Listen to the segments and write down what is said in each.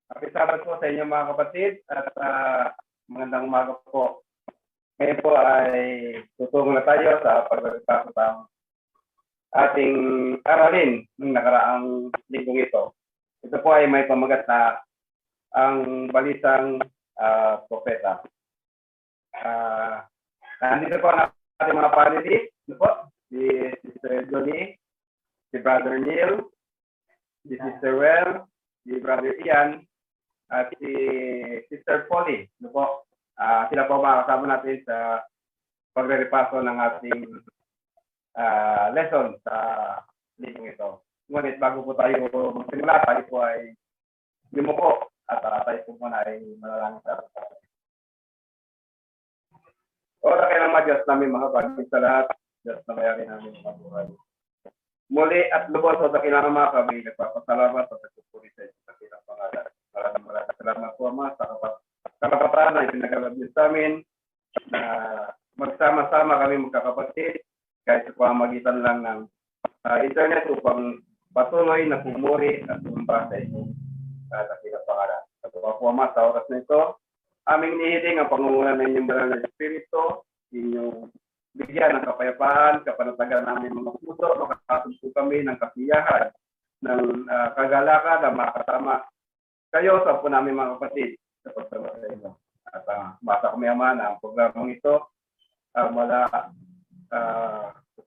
Salamat po sa inyo mga kapatid at magandang umaga po. Ngayon po ay tutungo na tayo sa pagpapasok ng ating aralin ng nakaraang linggong ito. Ito po ay may pamagat na ang balisang propeta. Nandito po ang ating mga panelists. Ito po, si Sister Johnny, si Brother Neil, si Sister Well, si Brother Ian, at si Sister Polly. Ano po? Sila po makakasama natin sa pagre-repaso ng ating lesson sa linggong ito. Ngunit bago po tayo magsimula, tayo po ay lumuko at tayo po muna ay manalangin sa ating. O kailang Diyos namin mga bagay sa lahat, Diyos na mayari namin mga buhay. Muli at lubos sa dakilang mga kami, nagpapasalamat sa pagpupuri sa dakilang pangalan. Maraming salamat po Ama sa kapataran na ipinagalabis sa amin na magsama-sama kami magkakapatid kahit sa pamamagitan lang ng internet upang patuloy na pumuri at sumamba sa inyo sa dakilang pangalan. Sa po Ama sa oras na ito, aming nihiling ang pangungunan ng inyong banal na Espiritu, inyong bigyan ng kapayapaan, kapanatagan namin mga puso, makakasumpo kami ng kasiyahan, ng kagalakan na makasama kayo sa po namin mga kapatid sa pagsama sa inyo. At basa kami Ama na ang programang ito mula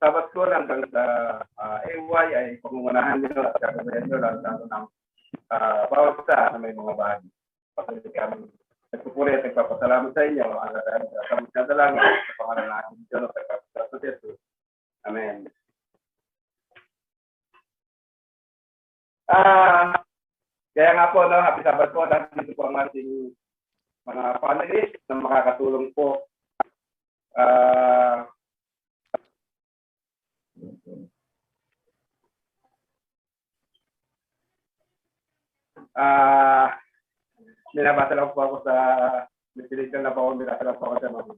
sabat ko hanggang sa AY ay pangungunahan nyo at kagabayan nyo lang ng bawat isa na may mga bahagi. Patuloy kami nagpupuri at nagpapasalamat sa inyo. Ang kamit na dalangin sa pangalan ng ating Diyos at kapatid sa Jesus. Amen. Kaya nga po, happy Sabbath po. Dito po ang ating mga panelists na makakatulong po binabasa lang po ako sa nagpilitan na po ako, binabasa lang po ako sa mga.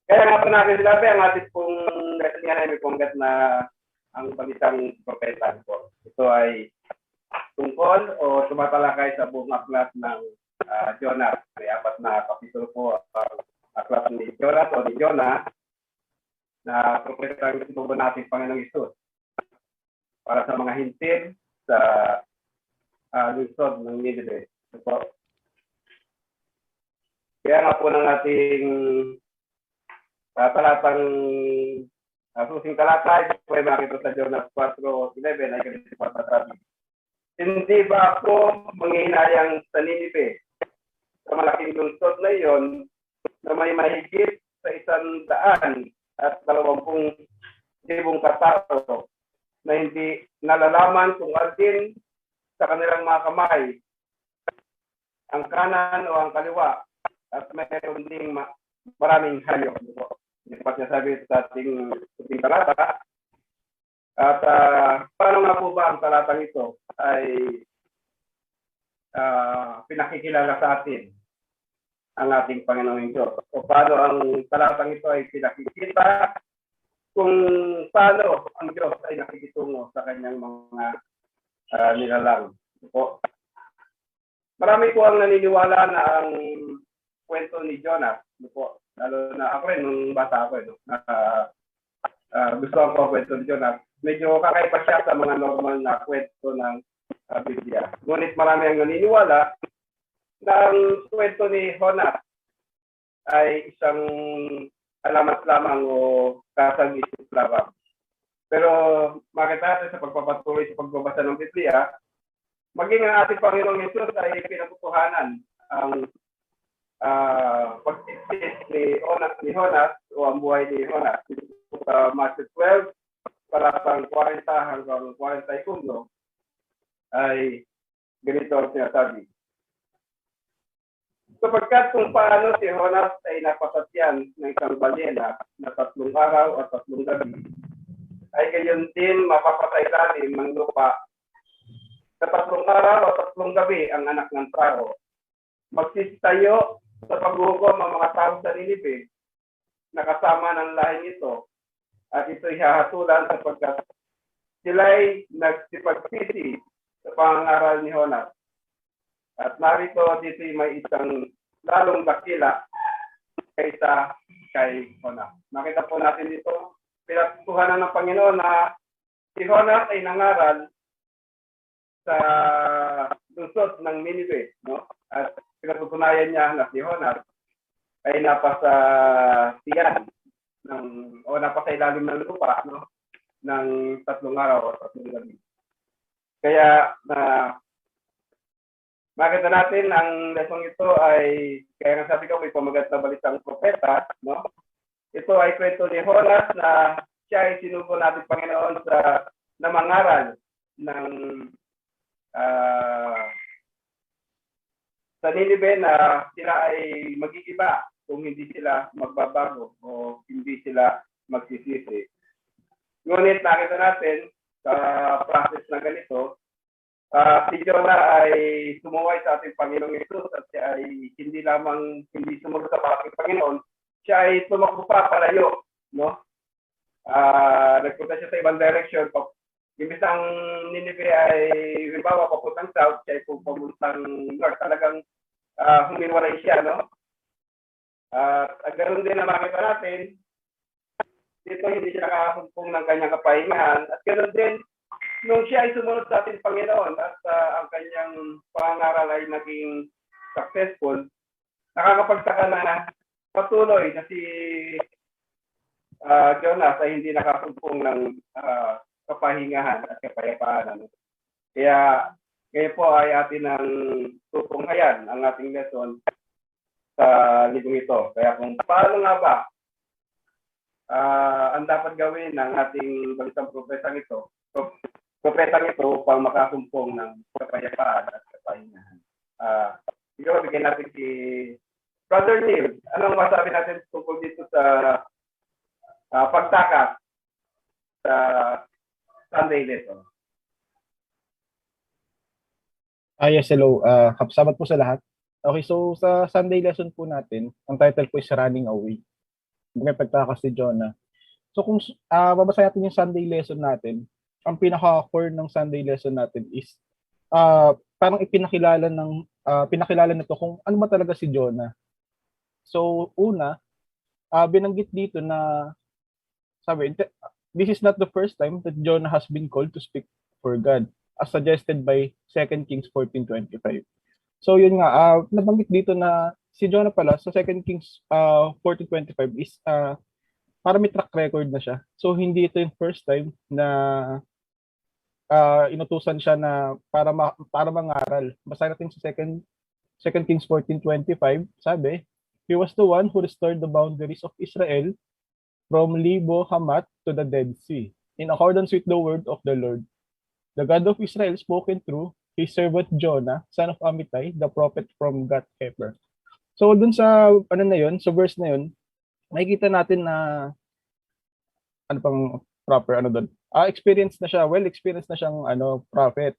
Kaya nga po natin sinabi, ang ating pong lesson nga na may punggat na ang balitang propeta po. Ito ay tungkol o tumatalakay sa buong aklat ng Jonah. May 4 na kapitulo po ang aklat ni Jonah o ni Jonah na propeta ang ito natin Panginoong Isus para sa mga hintil sa lungsod ng Nineveh. Kaya nga po ng ating talatang susing talata, ito ay makita sa Jonah 4:11 ay ganito pagsasabi. Hindi ba ako manghihinayang sa Nineveh, sa malaking lungsod na iyon, na may mahigit sa 120,000 katao na hindi nalalaman kung alin sa kanilang mga kamay, ang kanan o ang kaliwa, at mayroon ding maraming hayop. Hindi pa siya sabi sa ating talata. At paano nga po ba ang talatang ito ay pinakikilala sa atin ang ating Panginoong Diyos? O paano ang talatang ito ay pinakikita kung paano ang Diyos ay nakikitungo sa kanyang mga nilalang. Marami po ang naniniwala na ang kwento ni Jonah, lalo na ako rin nung bata ako, gusto ko ang kwento ni Jonah. Medyo kakaiba siya sa mga normal na kwento ng Biblia. Ngunit marami ang naniniwala na ang kwento ni Jonah ay isang alamat lamang o kasang-isip lamang. Pero makita natin sa pagpapatuloy sa pagbabasa ng Biblia, maging ang ating Panginoong Yesus ay pinaputuhanan ang pag-isip ni Jonas o ang buhay ni Jonas. Sa Matthew 12, talatang 40 hanggang 41 ay ganito ang sinasabi. Sapagkat kung paano si Jonas ay napasasyan ng isang balyena na 3 araw at 3 gabi, ay gayon din mapapatay talim ng lupa. Sa 3 araw at 3 gabi ang anak ng tao. Magsistayo sa paghukom ang mga tao sa Nineveh na kasama ng lahing ito at ito'y hahatulan sapagkat sila'y nagsipagsisi sa pangaral ni Jonas. At narito dito'y may isang lalong dakila kaysa kay Jonas. Nakita po natin dito, pinatutuhanan ng Panginoon na si Jonas ay nangaral sa lungsod ng Ninive, no? At pinatutunayan niya na si Jonas ay napasa tiyan napasa ilalim ng lupa, no? Ng 3 araw o 3 gabi. Kaya makita natin ang lesson ito ay, kaya nga sabi ko, may pamagat na balitang propeta, no? Ito ay kwento ni Jonas na siya ay sinugo natin Panginoon na mangaral ng sa Ninive na sila ay mag-iiba kung hindi sila magbabago o hindi sila magsisisi. Ngunit nakita natin sa process na ganito, si Jonah ay sumuway sa ating Panginoong Yesus at siya ay hindi sumunod sa ating Panginoon, siya ay tumakbo pa palayo, no? Nagpunta siya sa ibang direction. Imbis ang Ninive ay halimbawa papuntang south, siya ay pupuntang north. Talagang huminwalay siya, no? At ganoon din na makita natin, dito hindi siya nakakumpong ng kanyang kapahingahan. At ganoon din, nung siya ay sumunod sa ating Panginoon at ang kanyang pangaral ay naging successful, nakakapagsaka na patuloy na si Jonas ay hindi nakakumpong ng kapahingahan at kapayapaan. Kaya po ay atin ang tutunghayan ang ating lesson sa linggong ito. Kaya kung paano nga ba ang dapat gawin ng ating balitang propetang ito upang makakumpong ng kapayapaan at kapahingahan. Siguro bigyan natin si Brother Neil. Anong masabi natin tungkol dito sa pagtakas sa Sunday lesson? Yes, hello. Kapsabat po sa lahat. Okay, so sa Sunday lesson po natin, ang title po is Running Away. May pagtakas si Jonah. So kung babasahin natin yung Sunday lesson natin, ang pinaka-core ng Sunday lesson natin is parang pinakilala nito kung ano ba talaga si Jonah. So una, binanggit dito na sabi, this is not the first time that Jonah has been called to speak for God, as suggested by 2 Kings 14:25. So yun nga, nabanggit dito na si Jonah pala sa 2 Kings 14:25 is para may track record na siya. So hindi ito yung first time na inutusan siya na para mangaral. Basahin natin sa 2 Kings 14:25, sabi, he was the one who restored the boundaries of Israel from Lebo Hamath to the Dead Sea, in accordance with the word of the Lord. The God of Israel spoken through his servant Jonah, son of Amittai, the prophet from Gath-hepher. So dun sa sa verse na yun, makikita natin na experience na siya, experienced na siyang prophet.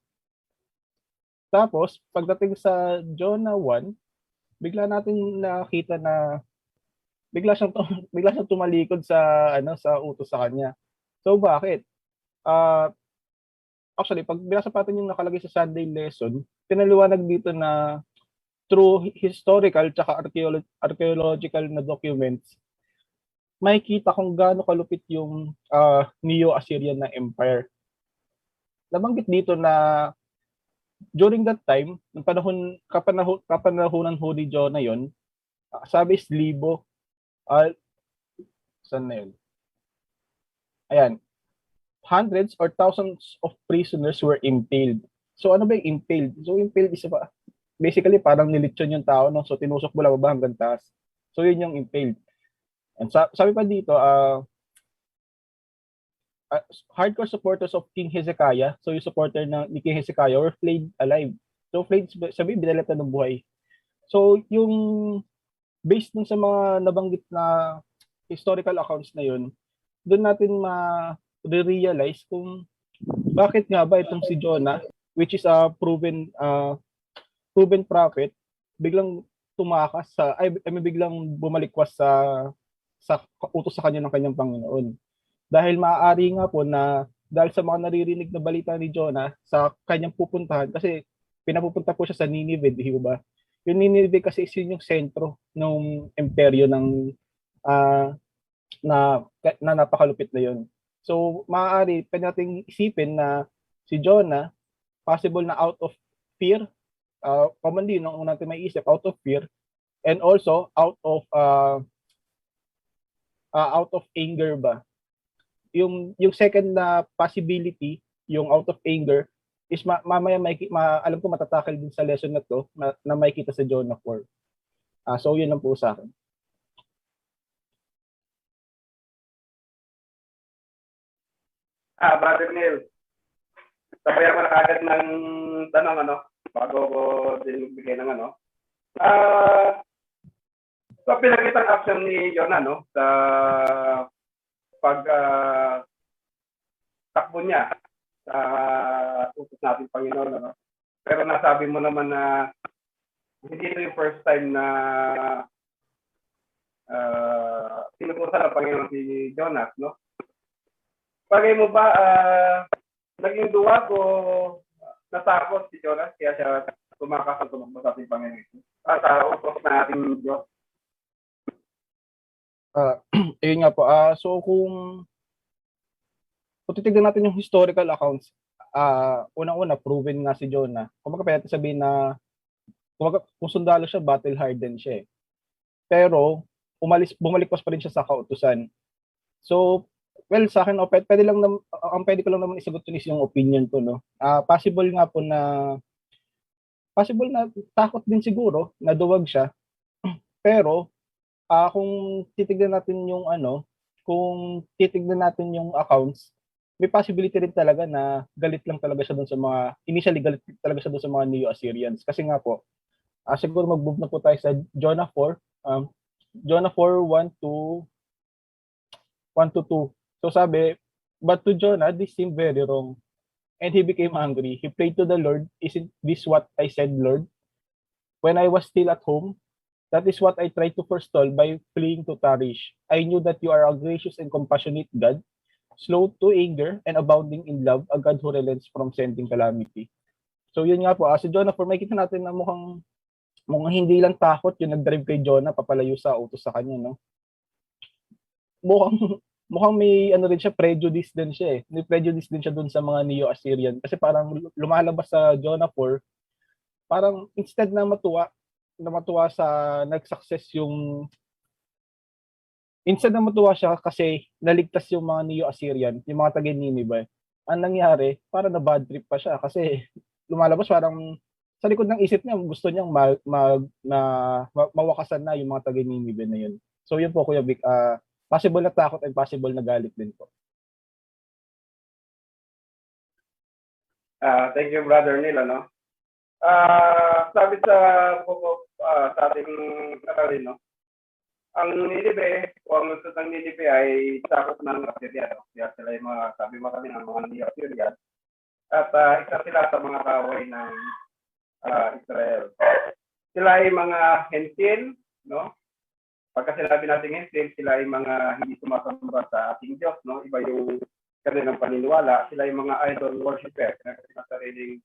Tapos pagdating sa Jonah 1, bigla natin nakita na bigla siyang tumalikod sa utos sa kanya. So bakit? Actually, pag binasa pa natin yung nakalagay sa Sunday lesson, pinaliwanag dito na through historical tsaka archaeological na documents, makikita kung gaano kalupit yung Neo-Assyrian na empire. Nabanggit dito na during that time, ng kapanahunan ho ni Jonah yon, sabi is Libo. Saan na yun? Ayan. Hundreds or thousands of prisoners were impaled. So ano ba yung impaled? So impaled is basically parang nilitsyon yung tao, no? So tinusok mula baba hanggang taas. So yun yung impaled. And sabi pa dito, hardcore supporters of King Hezekiah, so yung supporter ni King Hezekiah, were flayed alive. So flayed, sabi binalatan ng buhay. So yung based dun sa mga nabanggit na historical accounts na yun, doon natin ma-realize kung bakit nga ba itong si Jonah, which is a proven prophet, biglang tumakas biglang bumalikwas sa utos sa kanya ng kanyang Panginoon. Dahil maaari nga po na dahil sa mga naririnig na balita ni Jonah sa kanyang pupuntahan kasi pinapupunta po siya sa Nineveh, di ba? Yung Nineveh kasi is yun yung sentro ng imperyo ng ah, na napakalupit na yun. So, maaari pwede nating isipin na si Jonah, possible na out of fear, commonly nung una natin may isip, out of fear, and also out of anger ba. Yung second na possibility, yung out of anger, is mamaya alam ko matatakal din sa lesson na to na makikita sa Jonah 4. So, yun lang po sa akin. Brother Neil, sabay ako na agad ng tanong, bago ko din magbigay ng so pinakitang action ni Jonah, sa pag takbo niya sa utos natin Panginoon, Pero nasabi mo naman na hindi ito yung first time na sinutusan ng Panginoon si Jonas, no? Pagay mo ba, naging duwa ko natakot si Jonas kaya siya tumakas at tumakbo sa ating Panginoon sa utos na ating Diyos? Ayun nga po. So kung titignan natin yung historical accounts, unang-una, proven nga si Jonah. Kung pwede sabihin na kung sundalo siya, battle hardened siya eh. Pero, bumalik pa rin siya sa kautusan. So, well, sa akin, pwede lang ang pwede ko lang naman isagot yun is yung opinion ko, no? Possible na takot din siguro, na duwag siya. Pero, kung titignan natin yung accounts, may possibility rin talaga na galit lang talaga siya doon sa initially galit talaga siya doon sa mga Neo-Assyrians. Kasi nga po, siguro mag-move na po tayo sa Jonah 4. Jonah 4, 1 to 2. So sabi, but to Jonah, this seemed very wrong. And he became angry. He prayed to the Lord, isn't this what I said, Lord? When I was still at home, that is what I tried to forestall by fleeing to Tarish. I knew that you are a gracious and compassionate God, slow to anger and abounding in love, a God who relents from sending calamity. So yun nga po, si Jonah 4, makikita natin na mukhang hindi lang takot yung nag-drive kay Jonah papalayo sa utos sa kanya, no? Mukhang may rin siya, prejudice din siya eh. May prejudice din siya dun sa mga Neo-Assyrian. Kasi parang lumalabas sa Jonah 4, parang instead na matuwa sa nag-success instead na matuwa siya kasi naligtas yung mga Neo-Assyrian, yung mga taga-Nineveh. Ang nangyari, parang na bad trip pa siya kasi lumalabas parang sa likod ng isip niya, gusto niyang mawakasan na yung mga taga-Nineveh na yun. So yun po, Kuya Vic, possible na takot and possible na galit din po. Thank you, Brother Neil, sabi sa ating aralin, ang Nineveh o ang lungsod ng Nineveh ay sakop ng Assyria. Kaya sila yung sabi mo kami ng mga Neo-Assyrian. At isa sila sa mga kaway ng Israel. Sila ay mga hentil, no? Pagka sinabi natin hentil, sila ay mga hindi sumasamba sa ating Diyos, no? Iba yung kanilang paniniwala. Sila ay mga idol worshiper na sariling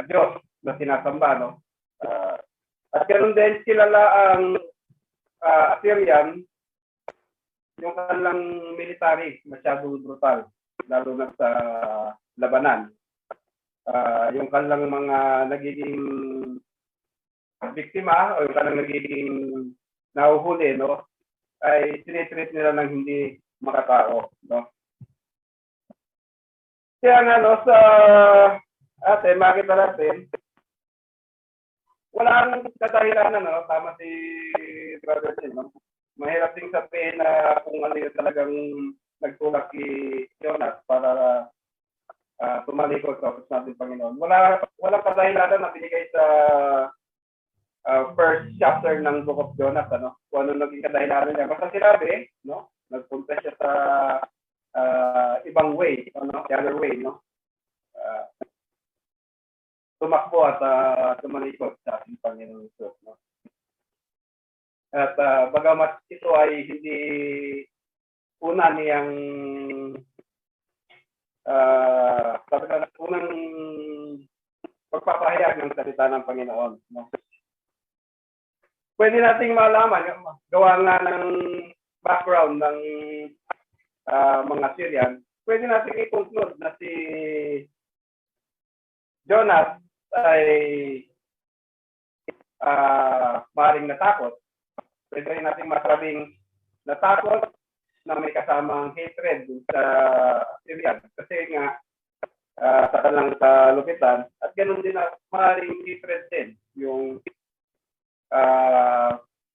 Diyos na sinasamba, no? At ganoon din kilala ang Assyrian, yung kanilang military, masyadong brutal, lalo na sa labanan. Yung kanilang mga nagiging biktima o yung kanilang nagiging nahuhuli, no, ay tinitreat nila ng hindi makatao, no. Kaya nga, no, sa makita natin, wala nang kadahilanan, no, tama si Brother Jim, no. Mahirap din sabihin na kung ano yung talagang nagtulak si Jonas para tumalikod sa utos natin Panginoon. Wala kadahilanan na binigay sa first chapter ng Book of Jonas, kung ano naging kadahilanan niya. Basta sinabi, no, nagpunta siya sa ibang way, the other way, no. Tumakbo at tumalikod sa ating Panginoon Diyos, no. At bagamat ito ay hindi una niyang unang pagpapahayag ng salita ng Panginoon. No? Pwede nating malaman, gawa nga ng background ng mga Syrian, pwede natin i-conclude na si Jonas ay maaaring natakot. Pwede rin natin masabing natakot na may kasamang hatred sa Syrian. Kasi nga, sa kanilang kalupitan, at ganoon din na maaaring hatred din. Yung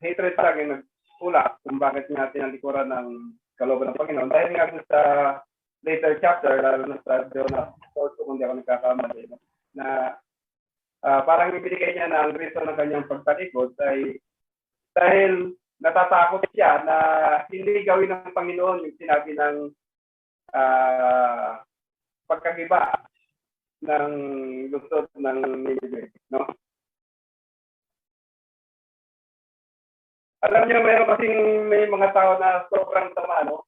hatred sa akin nagtulak kung bakit nga tinalikuran ng kalooban ng Panginoon. Dahil nga sa later chapter, lalo na sa Jonas, kung di ako nagkakamali, na parang ibinigay niya na ang reason ng kanyang pagtalikod ay dahil natatakot siya na hindi gawin ng Panginoon yung sinabi ng pagkagiba ng lungsod ng Nineveh, no? Alam niyo, meron kasing may mga tao na sobrang sama, no?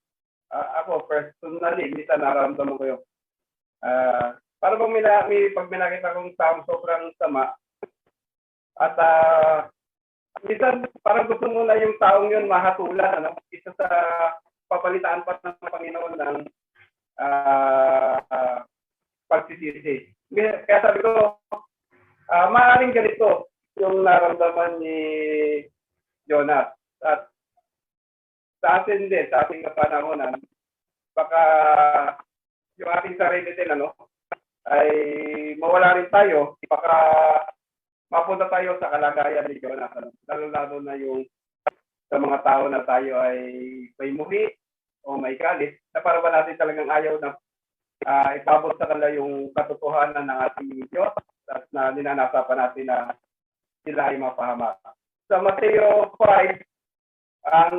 Ako, personally, minsan nararamdaman ko yung para bang pag may nakita kong taong sobrang sama at minsan parang gusto mo na yung taong yun mahatulan, ano? Isa sa papalitaan pa ng Panginoon ng pagsisisi. Kaya sabi ko, maaaring ganito yung naramdaman ni Jonas. At sa atin din, sa ating kapanahonan, baka yung ating sarili din, ano, ay mawala rin tayo, baka mapunta tayo sa kalagayan ni Jonas. Lalo na yung sa mga tao na tayo ay may muhi o may galit, na para ba natin talagang ayaw na ipabot sa kanila yung katotohanan ng ating Diyos at na ninanasa pa natin na sila ay mapahamak. Sa Mateo 5, ang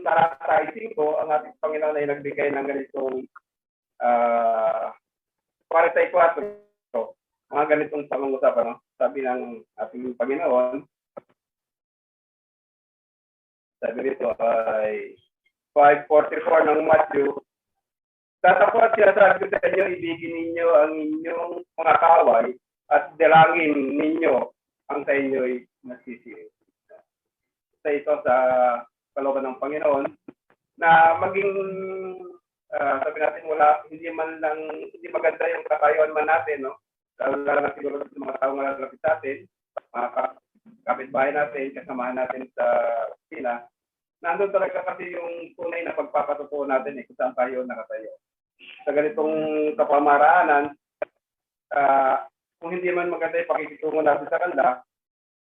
talata 5, ang ating Panginoon ay nagbigay ng ganitong 44, mga ganitong pag-uusapan, no? Sabi ng ating Panginoon, sabi nito ay 5:44 ng Matthew, tatapos siya sa inyo, ibigin ninyo ang inyong mga kaway at dalangin ninyo ang sa inyo'y nagsisisi. Sa ito sa kalooban ng Panginoon na maging sabi natin hindi maganda yung katayuan man natin, no? Lalo na siguro sa mga tao na lalapit sa atin, mga kapitbahay natin, kasamahan natin sa sila. Nandun talaga kasi yung tunay na pagpapatotoo natin kung saan tayo nakatayo. Sa ganitong kapamaraanan, kung hindi man maganda yung pakikitungo natin sa kanila,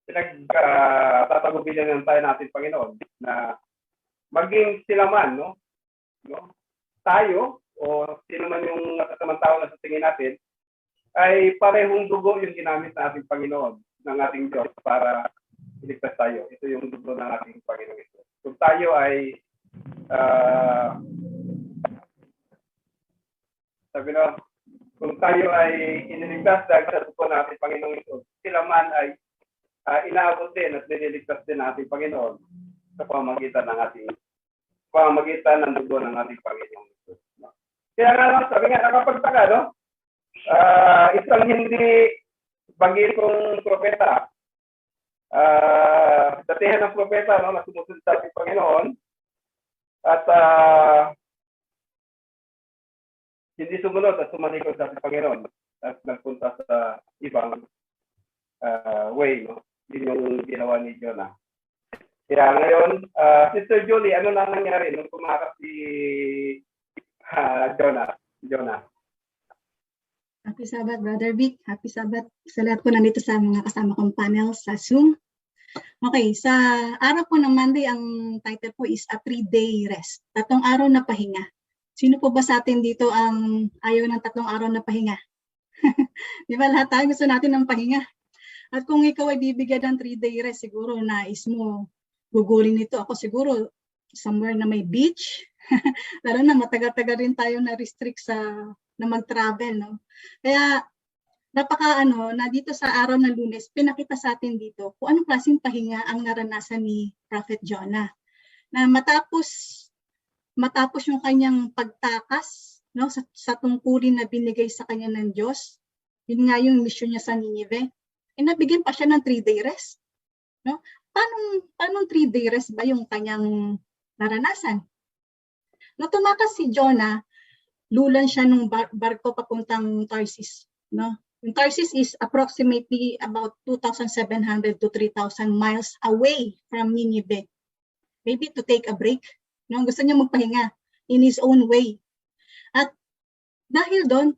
pinagtatagubilin tayo natin, Panginoon, na maging sila man, no? Tayo, o sino man yung natatamang tao na sa tingin natin, ay parehong dugo yung ginamit ng ating Panginoon, ng ating Diyos, para iligtas tayo. Ito yung dugo ng ating Panginoon. Kung tayo ay kung tayo ay iniligtas dahil sa dugo ng ating Panginoon ito, sila man ay inaabot din at nililigtas din ng ating Panginoon sa pamamagitan ng dugo ng ating Panginoon. Kaya nga, sabi nga, nakapagtaka, no? Isang hindi bagitong propeta, datihan ng propeta, no, na sumusunod sa ating Panginoon, at hindi sumunod at sumalikod sa ating Panginoon at nagpunta sa ibang way, no? Yun yung ginawa ni Jonah. Kaya ngayon, Sister Julie, ano na nangyari nung tumakas si Jonah? Happy Sabbath, Brother Vic. Happy Sabbath sa lahat po nandito sa mga kasama kong panel sa Zoom. Okay, sa araw po ng Monday, ang title po is A 3-Day Rest. 3 araw na pahinga. Sino po ba sa atin dito ang ayaw ng 3 araw na pahinga? Di ba lahat tayo gusto natin ng pahinga? At kung ikaw ay bibigyan ng 3-day rest, siguro nais mo gugulin nito. Ako siguro somewhere na may beach. Lalo na matagal-tagal rin tayo na restrict na mag-travel, no? Kaya na dito sa araw ng Lunes, pinakita sa atin dito kung anong klaseng pahinga ang naranasan ni Prophet Jonah. Na matapos matapos yung kanyang pagtakas, no, sa tungkulin na binigay sa kanya ng Diyos, yun nga yung mission niya sa Ninive, nabigyan pa siya ng 3-day rest. No? Paano 3-day rest ba yung kanyang naranasan? No, tumakas si Jonah, lulan siya ng barko papuntang Tarsis. No? Yung Tarsis is approximately about 2,700 to 3,000 miles away from Ninive. Maybe to take a break. No? Gusto niya magpahinga in his own way. At dahil doon,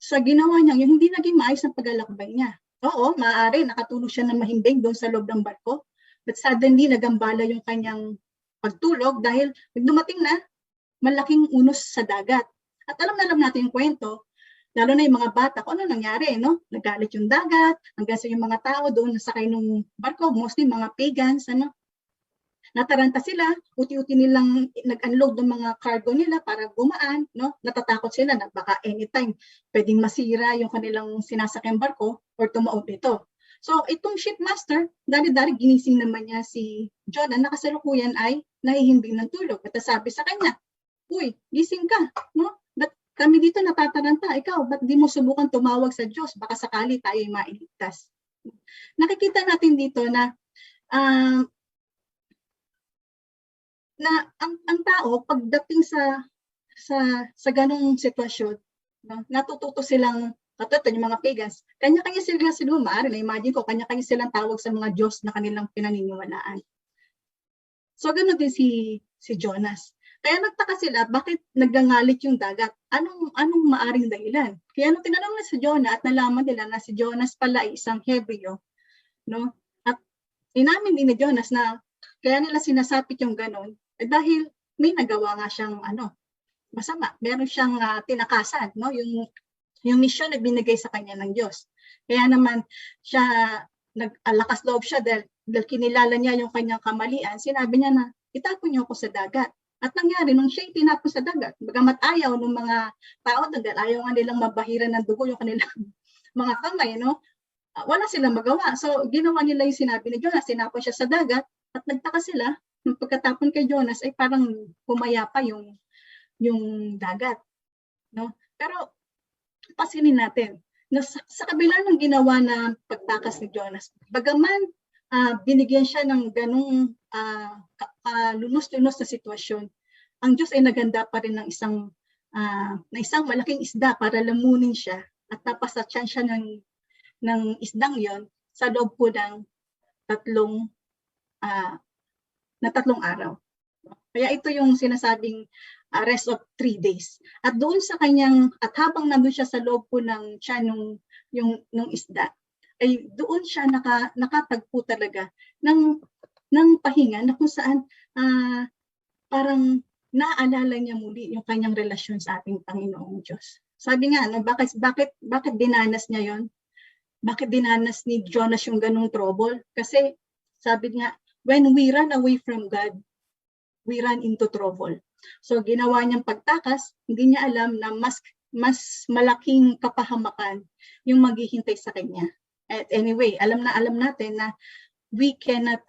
sa ginawa niya, yung hindi naging maayos ang paglalakbay niya. Oo, maaari, nakatulog siya ng mahimbing doon sa loob ng barko. But suddenly, nagambala yung kanyang pagtulog dahil dumating na malaking unos sa dagat. At alam natin yung kwento, lalo na yung mga bata, kung ano nangyari, no? Nagalit yung dagat, hanggang sa yung mga tao doon nasakay ng barko, mostly mga pagans, ano? Nataranta sila, uti-uti nilang nag-unload ng mga cargo nila para gumaan, no? Natatakot sila na baka anytime pwedeng masira yung kanilang sinasakyan barko or tumaob ito. So itong shipmaster, dari-dari ginising naman niya si Jonah na kasalukuyan ay nahihimbing ng tulog. At sabi sa kanya, uy, gising ka, no? Ba't kami dito natataranta? Ikaw, ba't di mo subukan tumawag sa Diyos? Baka sakali tayo ay mailigtas. Nakikita natin dito na ang tao pagdating sa ganung sitwasyon, no, natututo silang katulad yung mga pagans, kanya-kanya sila siguro maaari na imagine ko, kanya-kanya silang tawag sa mga Diyos na kanilang pinaniniwalaan. So ganoon din si Jonas. Kaya nagtaka sila, bakit nagngangalit yung dagat? Anong maaring dahilan? Kaya nung tinanong na si Jonah at nalaman nila na si Jonas pala ay isang Hebreo, no? At inamin din ni Jonas na kaya nila sinasapit yung ganon, dahil may nagawa nga siyang masama. Meron siyang tinakasan, no? Yung mission na binigay sa kanya ng Diyos. Kaya naman siya nag-alakas loob siya dahil kinilala niya yung kanyang kamalian. Sinabi niya na itapon niyo ako sa dagat. At nangyari nung siya itinapon sa dagat, bagamat ayaw ng mga tao dahil ayaw nga nilang mabahiran ng dugo yung kanilang mga kamay, no? Wala silang magawa. So ginawa nila yung sinabi ni Jonas, sinapon siya sa dagat at nagtaka sila. Nung pagkatapon kay Jonas ay parang pumaya pa yung dagat, no? Pero pasinin natin na sa kabila ng ginawa na pagtakas ni Jonas, bagaman binigyan siya ng ganung lunos-lunos na sitwasyon, ang Diyos ay naganda pa rin ng isang malaking isda para lamunin siya at napasatyan siya ng isdang yon sa loob po ng tatlong araw. Kaya ito yung sinasabing rest of 3 days. At doon sa kanyang, at habang nandun siya sa loob po ng tiyan nung isda, ay doon siya nakatagpo talaga ng pahinga na kung saan parang naalala niya muli yung kanyang relasyon sa ating Panginoong Diyos. Sabi nga, bakit dinanas niya yon? Bakit dinanas ni Jonas yung ganung trouble? Kasi sabi nga, when we run away from God, we run into trouble. So ginawa niyang pagtakas, hindi niya alam na mas malaking kapahamakan yung maghihintay sa kanya. At anyway, alam natin na we cannot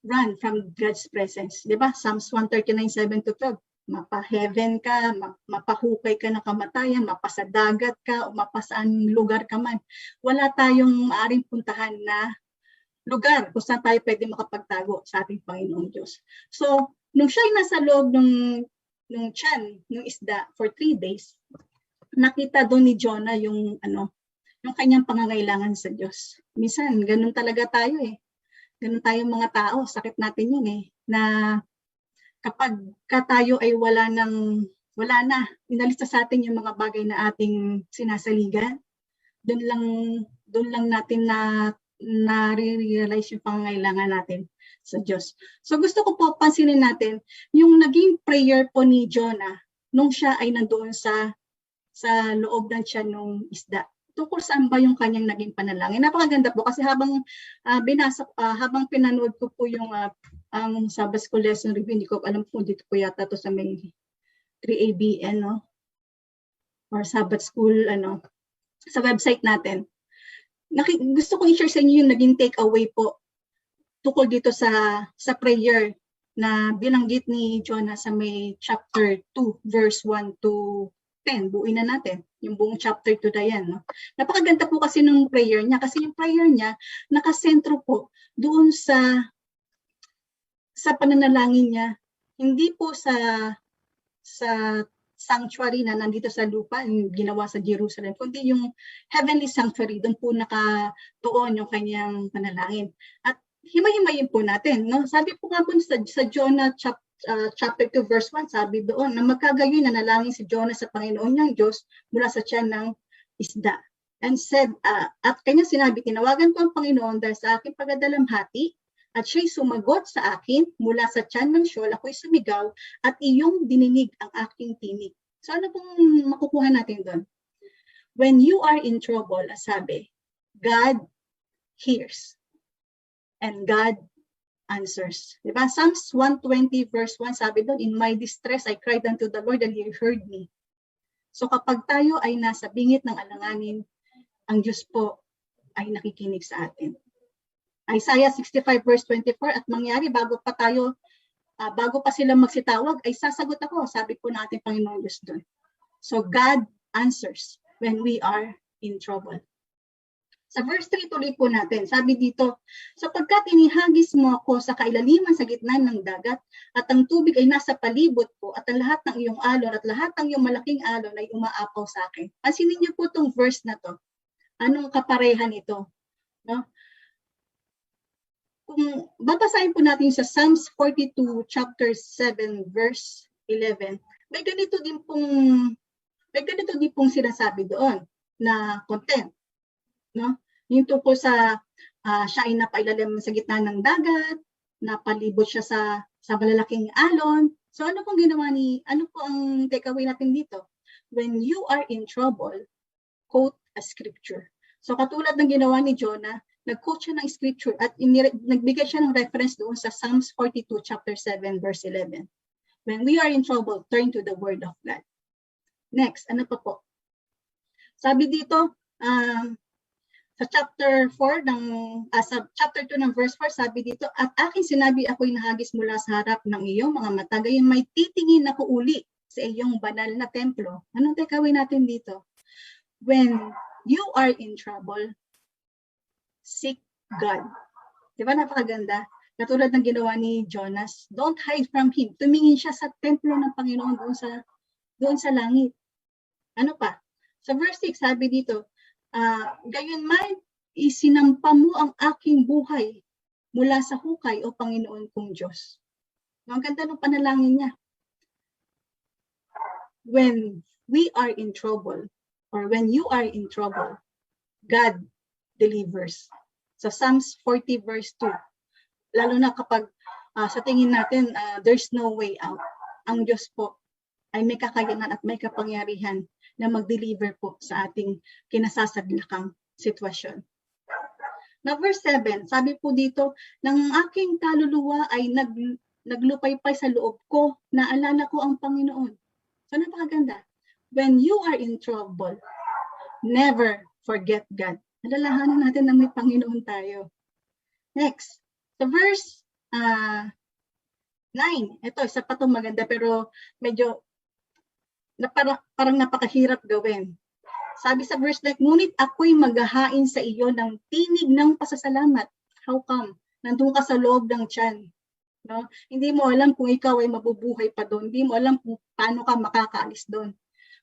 run from God's presence. Diba? Psalms 139:7-12. Mapa-heaven ka, mapahukay ka ng kamatayan, mapasadagat ka, o mapasaan lugar ka man. Wala tayong maaring puntahan na lugar kung saan tayo pwede makapagtago sa ating Panginoong Diyos. So, nung siya ay nasa loob ng tiyan, ng isda for 3 days, nakita doon ni Jonah yung kanyang pangangailangan sa Diyos. Minsan, ganun talaga tayo eh. Ganun tayong mga tao, sakit natin yun eh, na kapag tayo ay wala na, inalista sa atin yung mga bagay na ating sinasaligan, doon lang natin na-realize yung pangangailangan natin sa Diyos. So gusto ko po pansinin natin yung naging prayer po ni Jonah nung siya ay nandoon sa loob ng tiyan ng isda. Tungkol saan ba yung kanyang naging panalangin? Napakaganda po kasi habang pinanood ko po yung ang Sabbath School lesson review, hindi ko alam po dito po yata to sa may 3ABN, no? Or Sabbath School sa website natin. Gusto ko i-share sa inyo yung naging take away po tukol dito sa prayer na binanggit ni Jonah sa may chapter 2, verse 1 to 10. Buuin na natin yung buong chapter 2 na yan. No? Napakaganda po kasi ng prayer niya kasi yung prayer niya nakasentro po doon sa pananalangin niya. Hindi po sa sanctuary na nandito sa lupa, ginawa sa Jerusalem, kundi yung heavenly sanctuary, doon po nakatuon yung kanyang panalangin. At himay-himayin po natin. No? Sabi po nga po sa Jonah chapter 2 verse 1, sabi doon na magkagayon na nalangin si Jonah sa Panginoon niyang Diyos mula sa tiyan ng isda. And said, at kanya sinabi, tinawagan ko ang Panginoon dahil sa aking pagdadalamhati, at siya'y sumagot sa akin mula sa tiyan ng siyol, ako'y sumigaw, at iyong dininig ang aking tinig. So ano pong makukuha natin doon? When you are in trouble, sabi, God hears and God answers. Diba? Psalms 120 verse 1, sabi doon, in my distress, I cried unto the Lord and He heard me. So kapag tayo ay nasa bingit ng alanganin, ang Diyos po ay nakikinig sa atin. Isaiah 65 verse 24, at mangyari bago pa sila magsitawag, ay sasagot ako, sabi po ng ating Panginoon Diyos doon. So God answers when we are in trouble. Sa verse 3 tuloy po natin, sabi dito, sapagkat inihagis mo ako sa kailaliman sa gitna ng dagat, at ang tubig ay nasa palibot ko, at ang lahat ng iyong alon at lahat ng iyong malaking alon ay umaapaw sa akin. Pansinin niyo po itong verse na to. Anong kaparehan ito? No? Kung babasahin po natin sa Psalms 42 chapter 7 verse 11, may ganito din pong sinasabi doon na content, no? Yung tungkol sa siya ay napailalim sa gitna ng dagat, napalibot siya sa malalaking alon. So ano po ang takeaway natin dito? When you are in trouble, quote a scripture. So katulad ng ginawa ni Jonah, nag-quote siya ng scripture at nagbigay siya ng reference doon sa Psalms 42 chapter 7 verse 11. When we are in trouble, turn to the word of God. Next, ano pa po? Sabi dito, sa chapter 4 sa chapter 2 ng verse 4, sabi dito, at aking sinabi ako'y nahagis mula sa harap ng iyong mga mata, gayon may titingin ako uli sa iyong banal na templo. Anong takeaway natin dito? When you are in trouble, seek God. Diba napakaganda? Katulad ng ginawa ni Jonas, don't hide from Him. Tumingin siya sa templo ng Panginoon doon sa langit. Ano pa? Sa verse 6, sabi dito, gayon man, isinampa mo ang aking buhay mula sa hukay o Panginoon kong Diyos. Ang ganda ng panalangin niya. When we are in trouble, or when you are in trouble, God delivers. Sa Psalms 40 verse 2, lalo na kapag sa tingin natin there's no way out, ang Diyos po ay may kakayanan at may kapangyarihan na mag-deliver po sa ating kinasasaglakang sitwasyon. Na verse 7, sabi po dito, ng aking kaluluwa ay naglupaypay sa loob ko, naalala ko ang Panginoon. So napakaganda. When you are in trouble, never forget God. Alalahanan natin na may Panginoon tayo. Next, sa verse 9. Ito, isa pa itong maganda pero medyo parang napakahirap gawin. Sabi sa verse 9, ngunit ako'y maghahain sa iyo ng tinig ng pasasalamat. How come? Nandun ka sa loob ng tiyan. No? Hindi mo alam kung ikaw ay mabubuhay pa doon. Hindi mo alam kung paano ka makakaalis doon.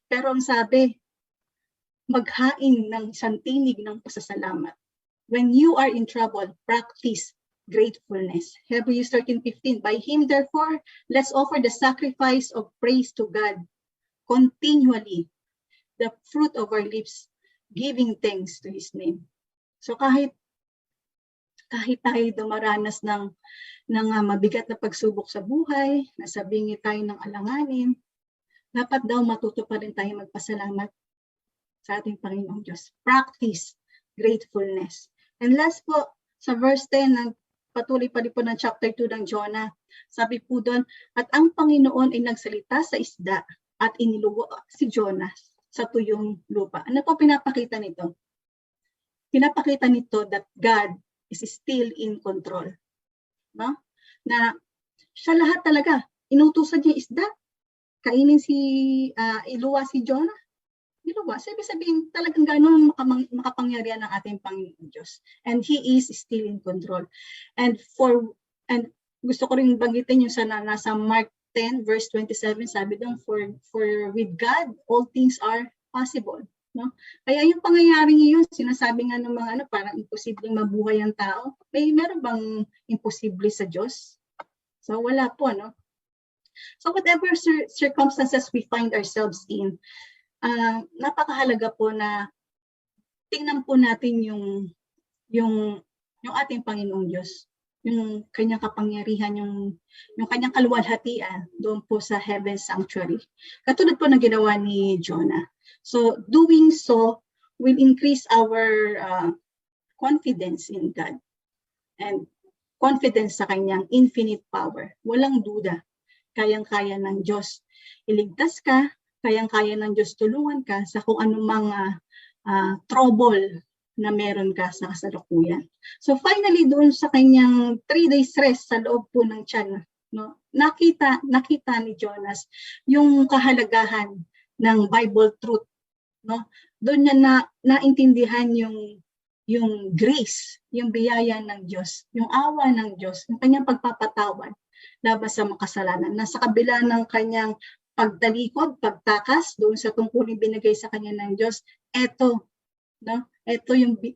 Pero ang sabi, maghain ng isang tinig ng pasasalamat. When you are in trouble, practice gratefulness. Hebrews 13:15, by Him therefore, let's offer the sacrifice of praise to God continually, the fruit of our lips, giving thanks to His name. So kahit tayo dumaranas ng mabigat na pagsubok sa buhay, nasa bingit tayo ng alanganin, dapat daw matuto pa rin tayo magpasalamat sa ating Panginoong Diyos. Practice gratefulness. And last po, sa verse 10, patuloy pa rin po ng chapter 2 ng Jonah, sabi po doon, at ang Panginoon ay nagsalita sa isda at iniluwa si Jonah sa tuyong lupa. Ano po pinapakita nito? Pinapakita nito that God is still in control. No? Na siya lahat talaga. Inutusan niya yung isda. Kainin iluwa si Jonah. Iluwa. So, ibig sabihin, talagang gano'n makapangyarihan ng ating Panginoon Diyos. And He is still in control. And gusto ko rin banggitin yung nasa Mark 10 verse 27, sabi doon, for with God, all things are possible. No? Kaya yung pangyayaring iyon, sinasabi nga ng mga parang imposibleng mabuhay ang tao. Meron bang imposible sa Diyos? So, wala po, no? So, whatever circumstances we find ourselves in, napakahalaga po na tingnan po natin yung ating Panginoong Diyos, yung kanyang kapangyarihan, yung kanyang kaluwalhatian doon po sa Heaven Sanctuary. Katulad po ng ginawa ni Jonah. So, doing so will increase our confidence in God and confidence sa kanyang infinite power. Walang duda. Kayang-kaya ng Diyos iligtas ka, kayang-kaya ng Diyos tulungan ka sa kung anumang trouble na meron ka sa kasalukuyan. So finally, doon sa kanyang 3 days rest sa loob po ng tiyan, no, nakita ni Jonas yung kahalagahan ng Bible truth. No? Doon niya naintindihan yung grace, yung biyaya ng Diyos, yung awa ng Diyos, yung kanyang pagpapatawad laban sa makasalanan. Nasa kabila ng kanyang pagtalikod, pagtakas doon sa tungkulin binigay sa kanya ng Diyos, eto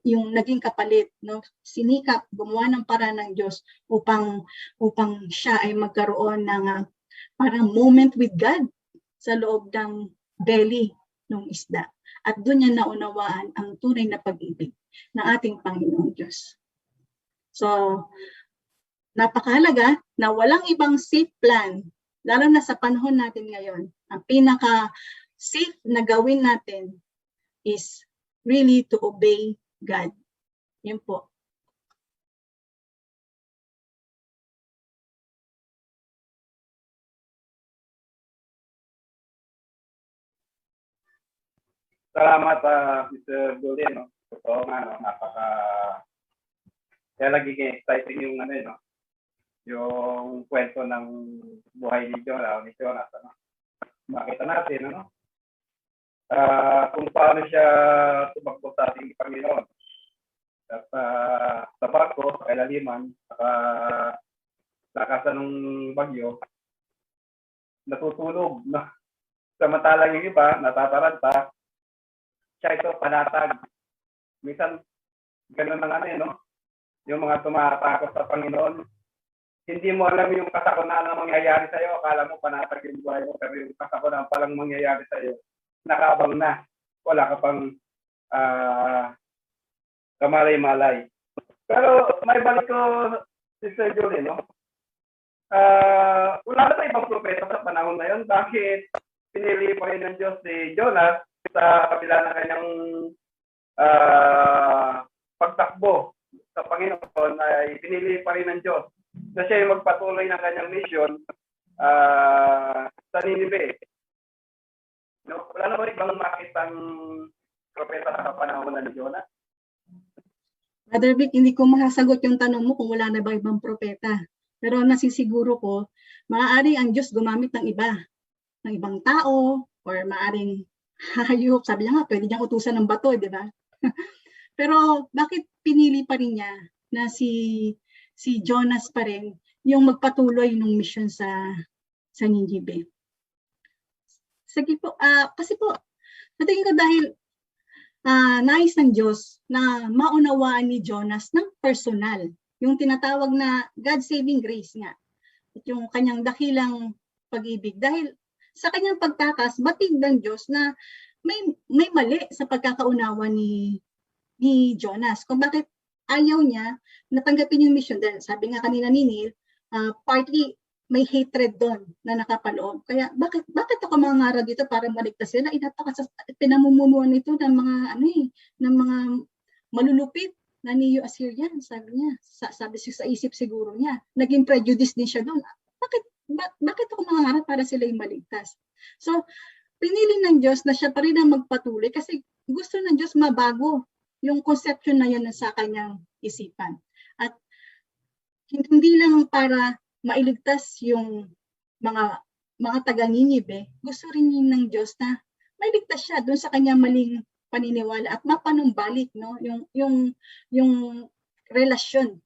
yung naging kapalit, no? Sinikap, gumawa ng paraan ng Diyos upang siya ay magkaroon ng parang moment with God sa loob ng belly ng isda. At doon niya naunawaan ang tunay na pag-ibig ng ating Panginoong Diyos. So, napakahalaga na walang ibang safe plan, lalo na sa panahon natin ngayon. Ang pinaka-safe na gawin natin is really to obey God. Yan po. Salamat, Mr. Julian. No? Totoo nga, no? Kaya nagiging exciting yung no? Yung kwento ng buhay ni Jonah o ni Jonas. Ano? Makita natin, ano? Kung paano siya tumakbo sa ating Panginoon. At sa barko, sa kailaliman, lakasan ng bagyo, natutulog. No? Samantalang yung iba, natataranta, siya ito panatag. Minsan, ganun ng no? Yung mga tumatakot sa Panginoon, hindi mo alam yung kasakunaan na mangyayari sa'yo, akala mo panatag yung buhay mo, pero yung kasakunaan palang mangyayari sa'yo, nakaabang na. Wala ka pang kamalay-malay. Pero may balik ko, Sister Julie, no? Wala na ibang propeta sa panahon na yun. Bakit pinili pa rin ng Diyos si Jonas sa kabila ng kanyang pagtakbo sa Panginoon ay pinili pa rin ng Diyos na siya yung magpatuloy ng kanyang mission sa Ninive. No, wala na ba ibang makitang propeta sa panahon na ni Jonah? Brother Vic, hindi ko masasagot yung tanong mo kung wala na ba ibang propeta. Pero nasisiguro ko, maaari ang Diyos gumamit ng ibang tao, or maaring hayop. Sabi niya nga, pwede niyang utusan ng bato, di ba? Pero bakit pinili pa rin niya na si Jonas pa rin yung magpatuloy ng mission sa Ninive? Sige po, kasi po, natingin ko dahil nais ng Diyos na maunawaan ni Jonas ng personal, yung tinatawag na God-saving grace nga, at yung kanyang dakilang pag-ibig. Dahil sa kanyang pagtakas, batid ng Diyos na may mali sa pagkakaunawa ni Jonas. Kung bakit ayaw niya natanggapin yung mission. Dahil sabi nga kanina ni Neil, partly may hatred doon na nakapaloob. Kaya bakit ako mangarap dito para maligtas sila? Pinamumunuan nito ng mga ng mga malulupit na Neo-Assyrian, sabi niya. Sabi sa isip siguro niya. Naging prejudice din siya doon. Bakit ako mangarap para sila yung maligtas? So, pinili ng Diyos na siya pa rin ang magpatuloy kasi gusto ng Diyos mabago yung conception na yan sa kanyang isipan. At hindi lang para mailigtas yung mga taga-Ninive, gusto rin yun ng Diyos na mailigtas siya doon sa kanya maling paniniwala at mapanumbalik, no? Yung relasyon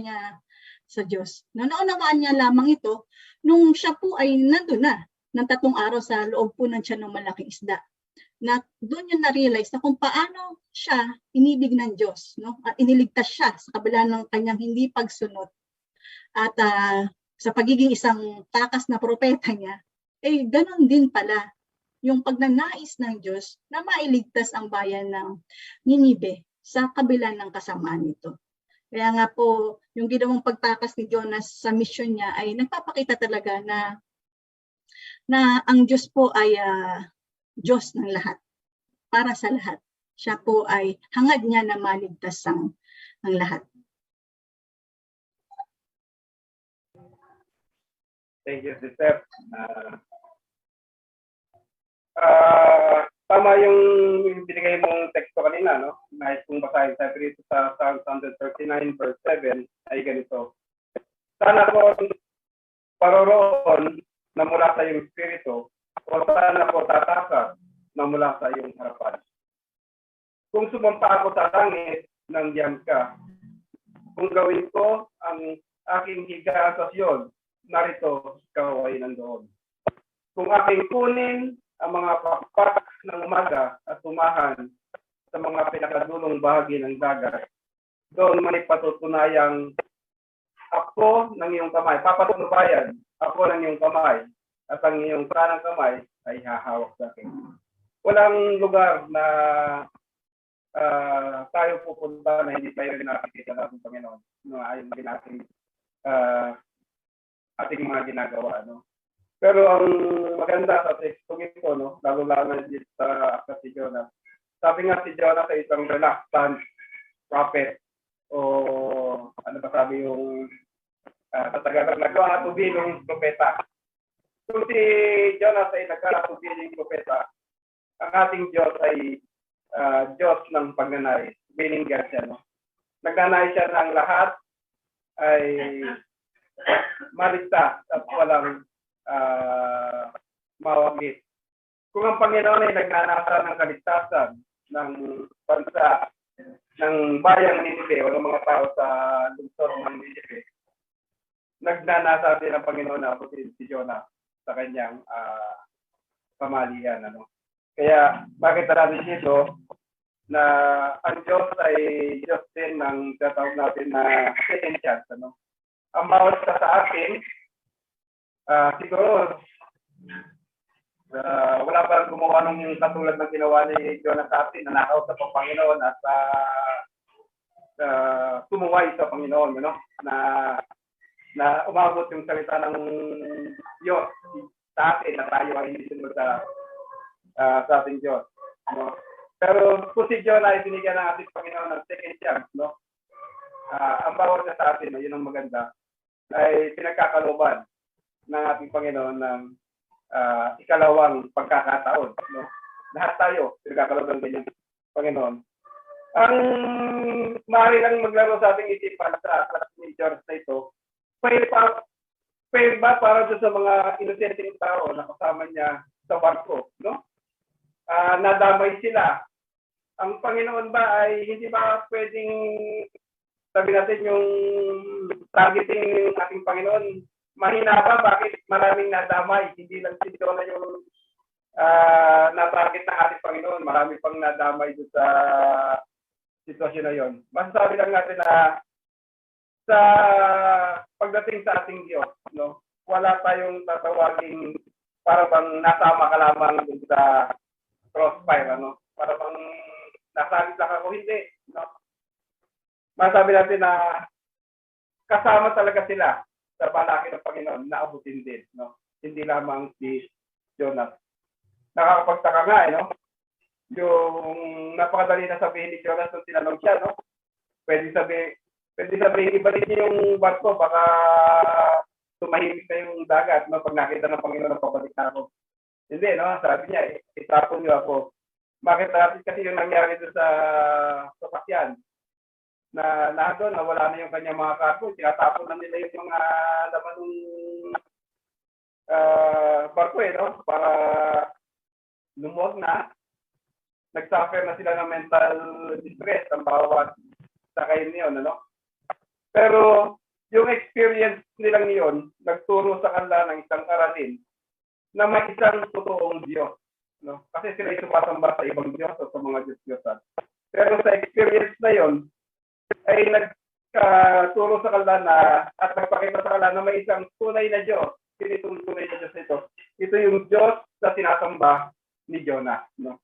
niya sa Diyos. No, naunawaan niya lamang ito nung siya po ay nandun na ng 3 araw sa loob po ng tiyan ng malaking isda. Na doon niya na-realize na kung paano siya inibig ng Diyos, no? At iniligtas siya sa kabila ng kanyang hindi pagsunod. At sa pagiging isang takas na propeta niya, ganun din pala yung pagnanais ng Diyos na mailigtas ang bayan ng Ninive sa kabila ng kasamaan nito. Kaya nga po, yung ginawang pagtakas ni Jonas sa mission niya ay nagpapakita talaga na ang Diyos po ay Diyos ng lahat, para sa lahat. Siya po ay hangad niya na maligtas ang lahat. Thank you, Sister. Tama yung binigay mong teksto kanina, no? Nais kong basahin sa dito sa Psalm 139 verse 7 ay ganito. Sana po paroroon na mula sa iyong espiritu o sana po tatakas na mula sa iyong harapan. Kung sumampa ako sa langit, nandiyan ka. Kung gawin ko ang aking higaan sa Sion, narito ikaw ay nandoon. Kung aking kunin ang mga pakpak ng umaga at tumahan sa mga pinakadulong bahagi ng dagat, doon man ipatutunayang ako ng iyong kamay, papatunubayan ako ng iyong kamay, at ang iyong kanang kamay ay hahawak sa akin. Walang lugar na tayo pupunta na hindi tayo nakikita natin, Panginoon, no, ayon din ating mga ginagawa, no? Pero ang maganda sa tekstong ito, no, lalo-lalo dito sa aklat si Jonas. Sabi nga si Jonas ay isang reluctant prophet o ano ba sabi yung sa Tagalog, nagkakatubiling propeta. Kung si Jonas ay nagkakatubiling propeta, ang ating Diyos ay Diyos ng pagnanais. Bilingan siya, no? Nagnanais siya ng lahat ay maligtas at walang mawagit. Kung ang Panginoon ay nagnanasa ng kaligtasan ng bansa, ng bayang Ninive o ng mga tao sa lungsod ng Ninive, nagnanasa din ang Panginoon na si Jonah sa kanyang pamalihan. Ano? Kaya bakit natin dito na ang Diyos ay Diyos din ng tatawag natin na second chance. Ano? Ang bawat sa atin, siguro wala pa gumawa ng katulad ng ginawa ni Jonah sa atin, nanakaw sa Panginoon at tumuway sa Panginoon, no? Na umabot yung salita ng Diyos sa atin na tayo ay hindi sunod sa ating Diyos, no? Pero kung si Jonah ay binigyan ng ating Panginoon ng second chance, no? Ang bawat sa atin, yun ang maganda, ay pinagkakaloban ng ating Panginoon ng ikalawang pagkakataon, no? Lahat tayo pinagkakaloban ng ganyan, Panginoon. Ang maaari lang maglaro sa ating isipan sa class ni George na ito, pwede ba para sa mga inosenteng tao na kasama niya sa barko, no? Nadamay sila. Ang Panginoon ba ay hindi ba pwedeng sabi natin yung targeting ng ating Panginoon? Mahina ba? Bakit maraming nadamay? Hindi lang si Jonah yung na-target ng ating Panginoon. Marami pang nadamay doon sa sitwasyon na yon. Masasabi lang natin na sa pagdating sa ating Diyos, no, wala tayong tatawagin para bang nasama ka lamang dun sa crossfire, ano? Para bang nasagit lang ako, hindi, no? Masasabi natin na kasama talaga sila sa balaki ng Panginoon na abutin din, no? Hindi lamang si Jonas. Nakakapagtaka nga, no? Yung napakadali na sabihin ni Jonas nung tinanong siya, no? Pwede sabihin, ibalik niyo yung barko, baka tumahimik na yung dagat, no? Pag nakita ng Panginoon na pabalik na ako. Hindi, no? Sabi niya, itapon niyo ako. Bakit natin kasi yung nangyari doon sa sasakyan? na nandun, nawala na yung kanyang mga cargo, tinatapon na nila yung mga laman ng barko no? Para lumuwag na. Nag-suffer na sila ng mental distress ang bawat sakay niyon, ano? Pero yung experience nilang niyon, nagturo sa kanila ng isang aralin na may isang totoong Diyos. No? Kasi sila ay sumasamba sa ibang Diyos o sa mga Diyos-Diyosan. Pero sa experience na yon ay nagturo sa kanila na at nagpakita sa kanila na may isang tunay na Diyos. Sino itong tunay na Diyos nito? Ito yung Diyos na sinasamba ni Jonah. No?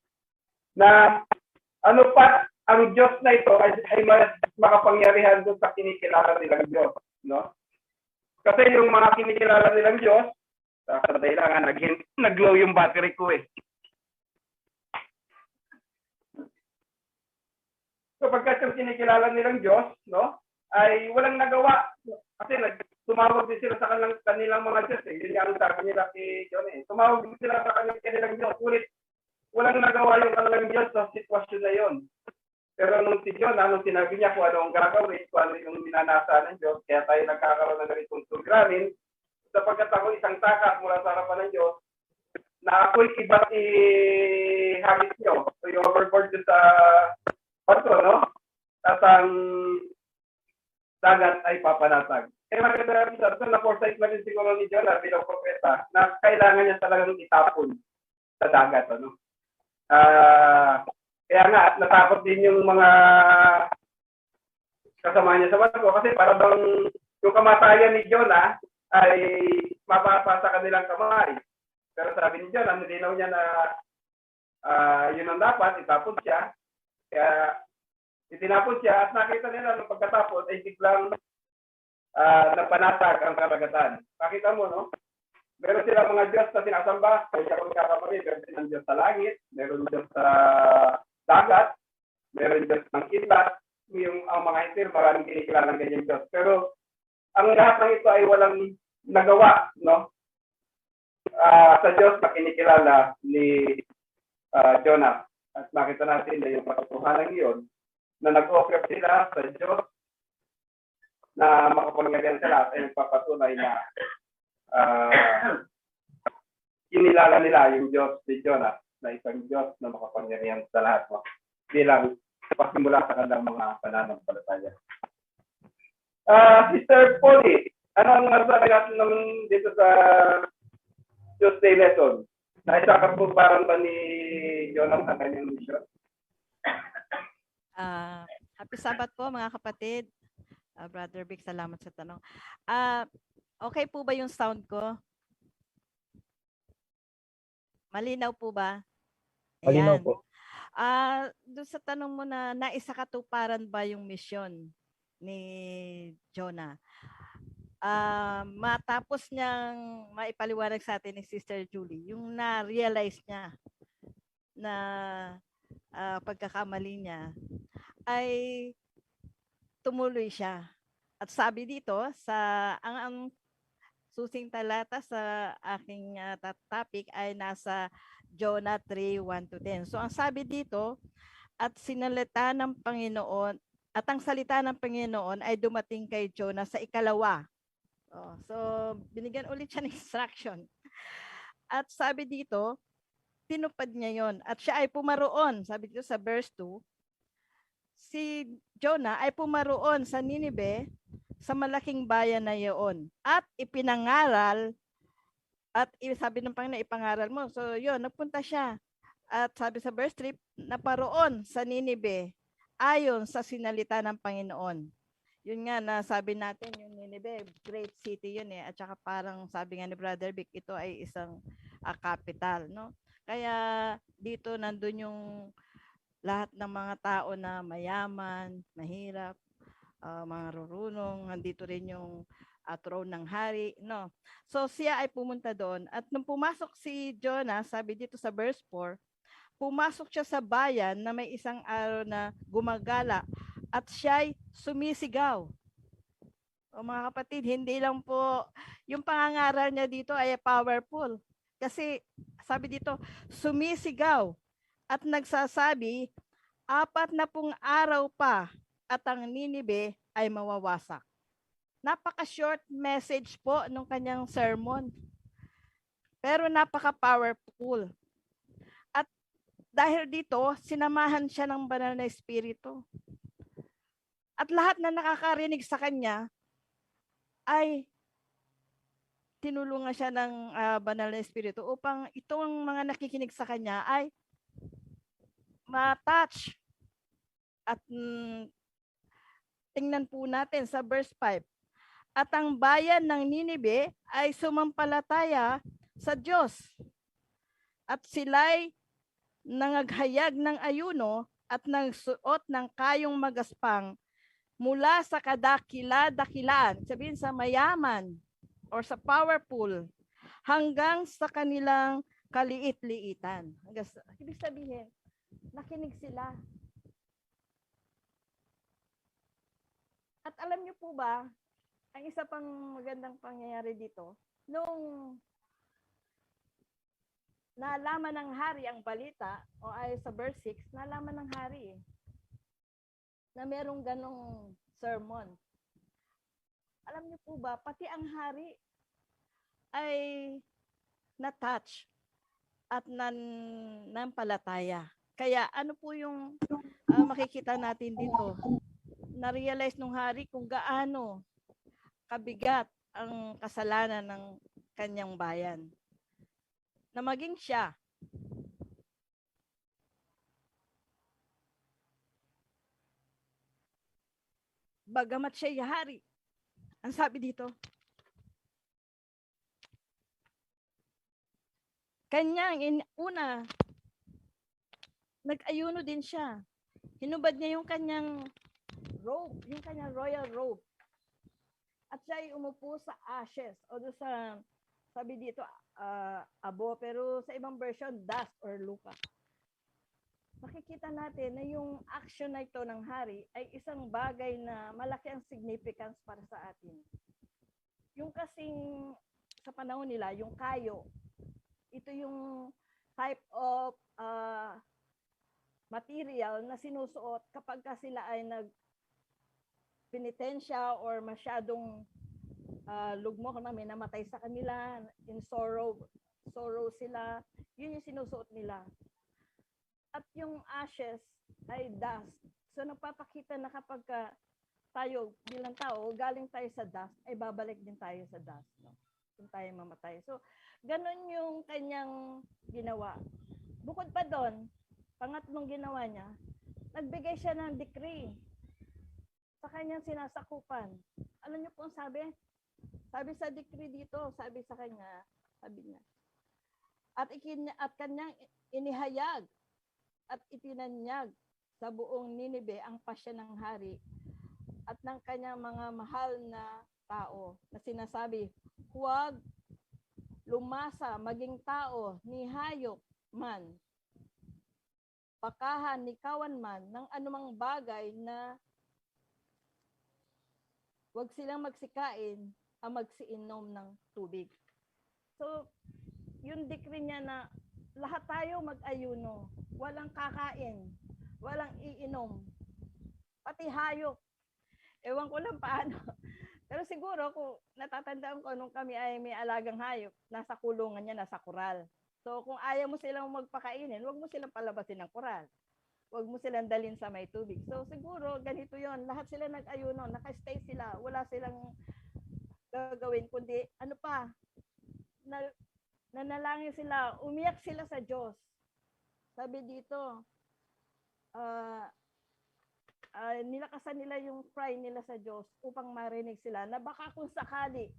Na ano pa ang Diyos na ito ay mas makapangyarihan doon sa kinikilala nilang Diyos. No? Kasi yung mga kinikilala nilang Diyos, sa kailangan nag-glow yung battery ko eh. So pagkat yung kinikilala nilang Diyos, no, ay walang nagawa. Kasi tumawag din sila sa kanilang mga Diyos. Eh. Yun yung sabi nila kay John. Eh. Tumawag din sila sa kanilang Diyos. Ulit, walang nagawa yung kanilang Diyos sa sitwasyon na yun. Pero nung si John, nung sinabi niya kung ano ang gagawin, kung ano yung minanasa ng Diyos, kaya tayo nagkakaroon ng ganitong sulgramin, sapagkat ako isang takas mula sa harapan ng Diyos, na ako'y iba't ihagis nyo. So yung overboard sa barko, no? At ang dagat ay papanatag. Kaya maganda rin sa na-foresight na rin siguro ni Jonah bilang propeta na kailangan niya talagang itapon sa dagat. Ano? Kaya nga, at natakot din yung mga kasama niya sa barko kasi para bang yung kamatayan ni Jonah ay mapapa sa kanilang kamay. Pero sabi ni Jonah, nilinaw niya na yun ang dapat, itapon siya. Kaya itinapon siya at nakita nila nung pagkatapos ay biglang napanatag ang karagatan. Nakita mo, no? Meron silang mga Diyos na sinasamba. Kaya kung kakamali, meron silang Diyos sa langit, meron Diyos sa dagat, meron Diyos ng kidlat. Ang mga hitir, maraming kinikilala ng ganyan Diyos. Pero ang lahat ng ito ay walang nagawa, no? Sa Diyos na kinikilala ni Jonah. At makita natin na yung katotohanan yun na nag-offer sila sa Diyos na makapangyarihan sa lahat ay nagpapatunay na kinilala nila yung Diyos ni Jonah na isang Diyos na makapangyarihan sa lahat bilang pasimula sa kanilang mga pananampalataya. Sister Polly, ano ang masasabi natin naman dito sa Tuesday lesson? Naisakap po parang ba ni Jonah sa kanyang mission? Happy Sabbath po mga kapatid. Brother Vic, salamat sa tanong. Okay po ba yung sound ko? Malinaw po ba? Malinaw Ayan. po. Doon sa tanong mo na naisakatuparan ba yung mission ni Jonah? Matapos niyang maipaliwanag sa atin ni Sister Julie, yung na-realize niya na pagkakamali niya, ay tumuloy siya. At sabi dito, ang susing talata sa aking topic ay nasa Jonah 3:1-10. So ang sabi dito, at sinalita ng Panginoon, at ang salita ng Panginoon ay dumating kay Jonah sa ikalawa. So binigyan ulit siya ng instruction. At sabi dito, tinupad niya yon. At siya ay pumaroon, sabi dito sa verse 2, si Jonah ay pumaroon sa Ninive, sa malaking bayan na iyon, at ipinangaral, at sabi ng Panginoon, ipangaral mo. So yun, nagpunta siya. At sabi sa verse 3, naparoon sa Ninive, ayon sa sinalita ng Panginoon. Yun nga, nasabi natin, yung Ninive, great city yun eh. At saka parang sabi nga ni Brother Vic, ito ay isang capital, no? Kaya dito nandun yung lahat ng mga tao na mayaman, mahirap, mga rurunong, nandito rin yung throne ng hari, no? So siya ay pumunta doon at nung pumasok si Jonah, sabi dito sa verse 4, pumasok siya sa bayan na may isang araw na gumagala at siya'y sumisigaw. O mga kapatid, hindi lang po yung pangangaral niya dito ay powerful. Kasi sabi dito, sumisigaw at nagsasabi, 40 araw pa at ang Ninibe ay mawawasak. Napaka-short message po nung kanyang sermon. Pero napaka-powerful. At dahil dito, sinamahan siya ng banal na espiritu. At lahat na nakakarinig sa kanya ay tinulungan siya ng banal na espiritu upang itong mga nakikinig sa kanya ay ma-touch. At tingnan po natin sa verse 5. At ang bayan ng Ninibe ay sumampalataya sa Diyos. At sila'y nangaghayag ng ayuno at nagsuot ng kayong magaspang mula sa kadakila-dakilaan, sabihin sa mayaman or sa powerful, hanggang sa kanilang kaliit-liitan. Ibig sabihin, nakinig sila. At alam niyo po ba, ang isa pang magandang pangyayari dito, nung nalaman ng hari ang balita, o ay sa verse 6, nalaman ng hari na merong ganong sermon. Alam niyo po ba, pati ang hari ay na-touch at nampalataya. Kaya ano po yung makikita natin dito? Na-realize nung hari kung gaano kabigat ang kasalanan ng kanyang bayan. Na maging siya bagamat siya hari. Ang sabi dito, kanyang una, nag-ayuno din siya. Hinubad niya yung kanyang robe, yung kanyang royal robe. At siya ay umupo sa ashes, o doon sa, sabi dito, abo, pero sa ibang version, dust or lupa. Makikita natin na yung action na ito ng hari ay isang bagay na malaki ang significance para sa atin. Yung kasing sa panahon nila, yung kayo, ito yung type of material na sinusuot kapag sila ay nagpenitensya or masyadong lugmok na may namatay sa kanila, in sorrow sila, yun yung sinusuot nila. At yung ashes ay dust. So nagpapakita na kapag tayo bilang tao, galing tayo sa dust, ay babalik din tayo sa dust. No? Kung tayo mamatay. So ganun yung kanyang ginawa. Bukod pa doon, pangatlong ginawa niya, nagbigay siya ng decree sa kanyang sinasakupan. Alam niyo po ang sabi? Sabi sa decree dito, sabi sa kanya, sabi niya, at kanyang inihayag at itinanyag sa buong Ninibe ang pasya ng hari at ng kanyang mga mahal na tao na sinasabi, huwag lumasa maging tao ni hayop man, pakahan ni kawan man ng anumang bagay na huwag silang magsikain ang magsiinom ng tubig. So, yung decree niya na lahat tayo mag-ayuno, walang kakain, walang iinom, pati hayop. Ewan ko lang paano. Pero siguro kung natatandaan ko nung kami ay may alagang hayop, nasa kulungan niya, nasa kural. So kung ayaw mo silang magpakainin, huwag mo silang palabasin ng kural. Huwag mo silang dalhin sa may tubig. So siguro ganito yon, lahat sila nag-ayuno, naka-stay sila, wala silang gagawin, kundi ano pa, nanalangin sila, umiyak sila sa Diyos. Sabi dito, nilakasan nila yung cry nila sa Diyos upang marinig sila na baka kung sakali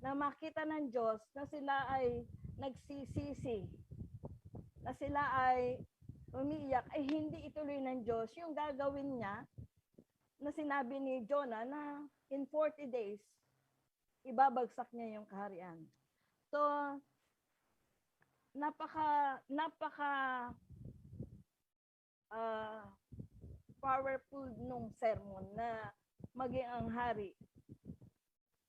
na makita ng Diyos na sila ay nagsisisi, na sila ay umiiyak, ay hindi ituloy ng Diyos yung gagawin niya na sinabi ni Jonah na in 40 days, ibabagsak niya yung kaharian. So, napaka powerful nung sermon na maging ang hari.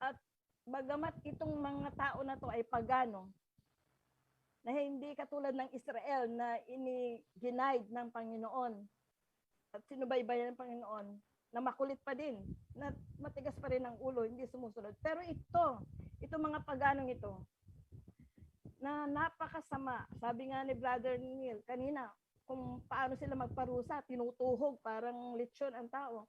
At bagamat itong mga tao na to ay pagano, na hindi katulad ng Israel na ini-denied ng Panginoon at sinubaybayan ng Panginoon, na makulit pa din, na matigas pa rin ang ulo, hindi sumusunod. Pero ito mga paganong ito, na napakasama. Sabi nga ni Brother Neil kanina, kung paano sila magparusa, tinutuhog, parang lechon ang tao,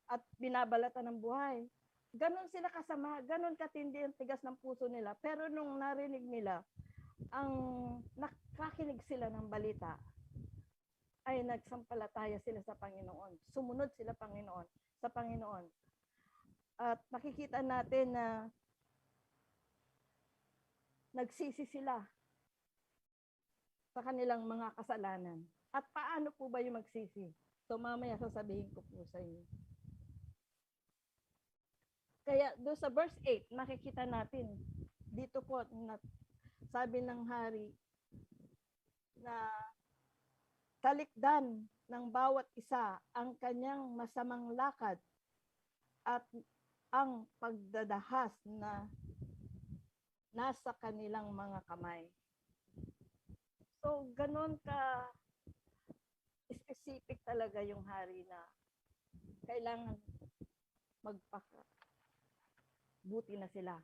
at binabalatan ng buhay. Ganon sila kasama, ganon katindi ang tigas ng puso nila. Pero nung narinig nila, ang nakakinig sila ng balita, ay nagsampalataya sila sa Panginoon. Sumunod sila sa Panginoon. At makikita natin na nagsisi sila sa kanilang mga kasalanan. At paano po ba yung magsisi? So mamaya sasabihin ko po sa inyo. Kaya doon sa verse 8, makikita natin dito po na sabi ng hari na talikdan ng bawat isa ang kanyang masamang lakad at ang pagdadahas na nasa kanilang mga kamay. So, ganon ka specific talaga yung hari na kailangan magpakabuti na sila.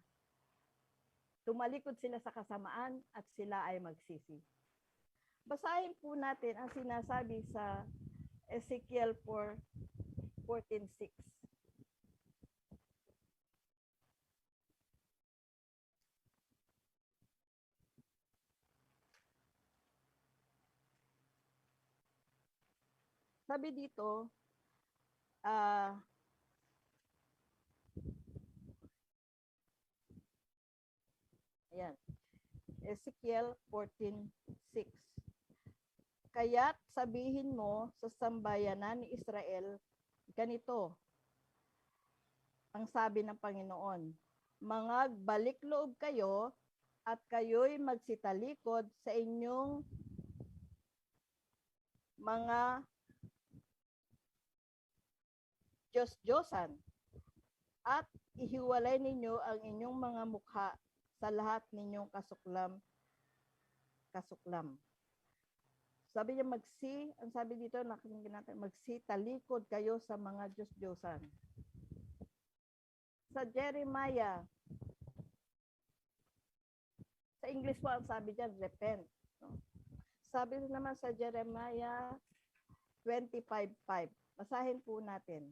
Tumalikod sila sa kasamaan at sila ay magsisi. Basahin po natin ang sinasabi sa Ezekiel 4:14-6. Sabi dito, ayan, Ezekiel 14:6. Kaya't sabihin mo sa sambayanan ni Israel, ganito ang sabi ng Panginoon, magbalik loob kayo at kayo'y magsitalikod sa inyong mga Diyos-Diyosan at ihiwalay ninyo ang inyong mga mukha sa lahat ninyong kasuklam. Sabi niya ang sabi dito, nakikita natin, magsitalikod kayo sa mga Diyos-Diyosan. Sa Jeremiah, sa English po ang sabi diyan, repent. No? Sabi naman sa Jeremiah 25:5. Basahin po natin.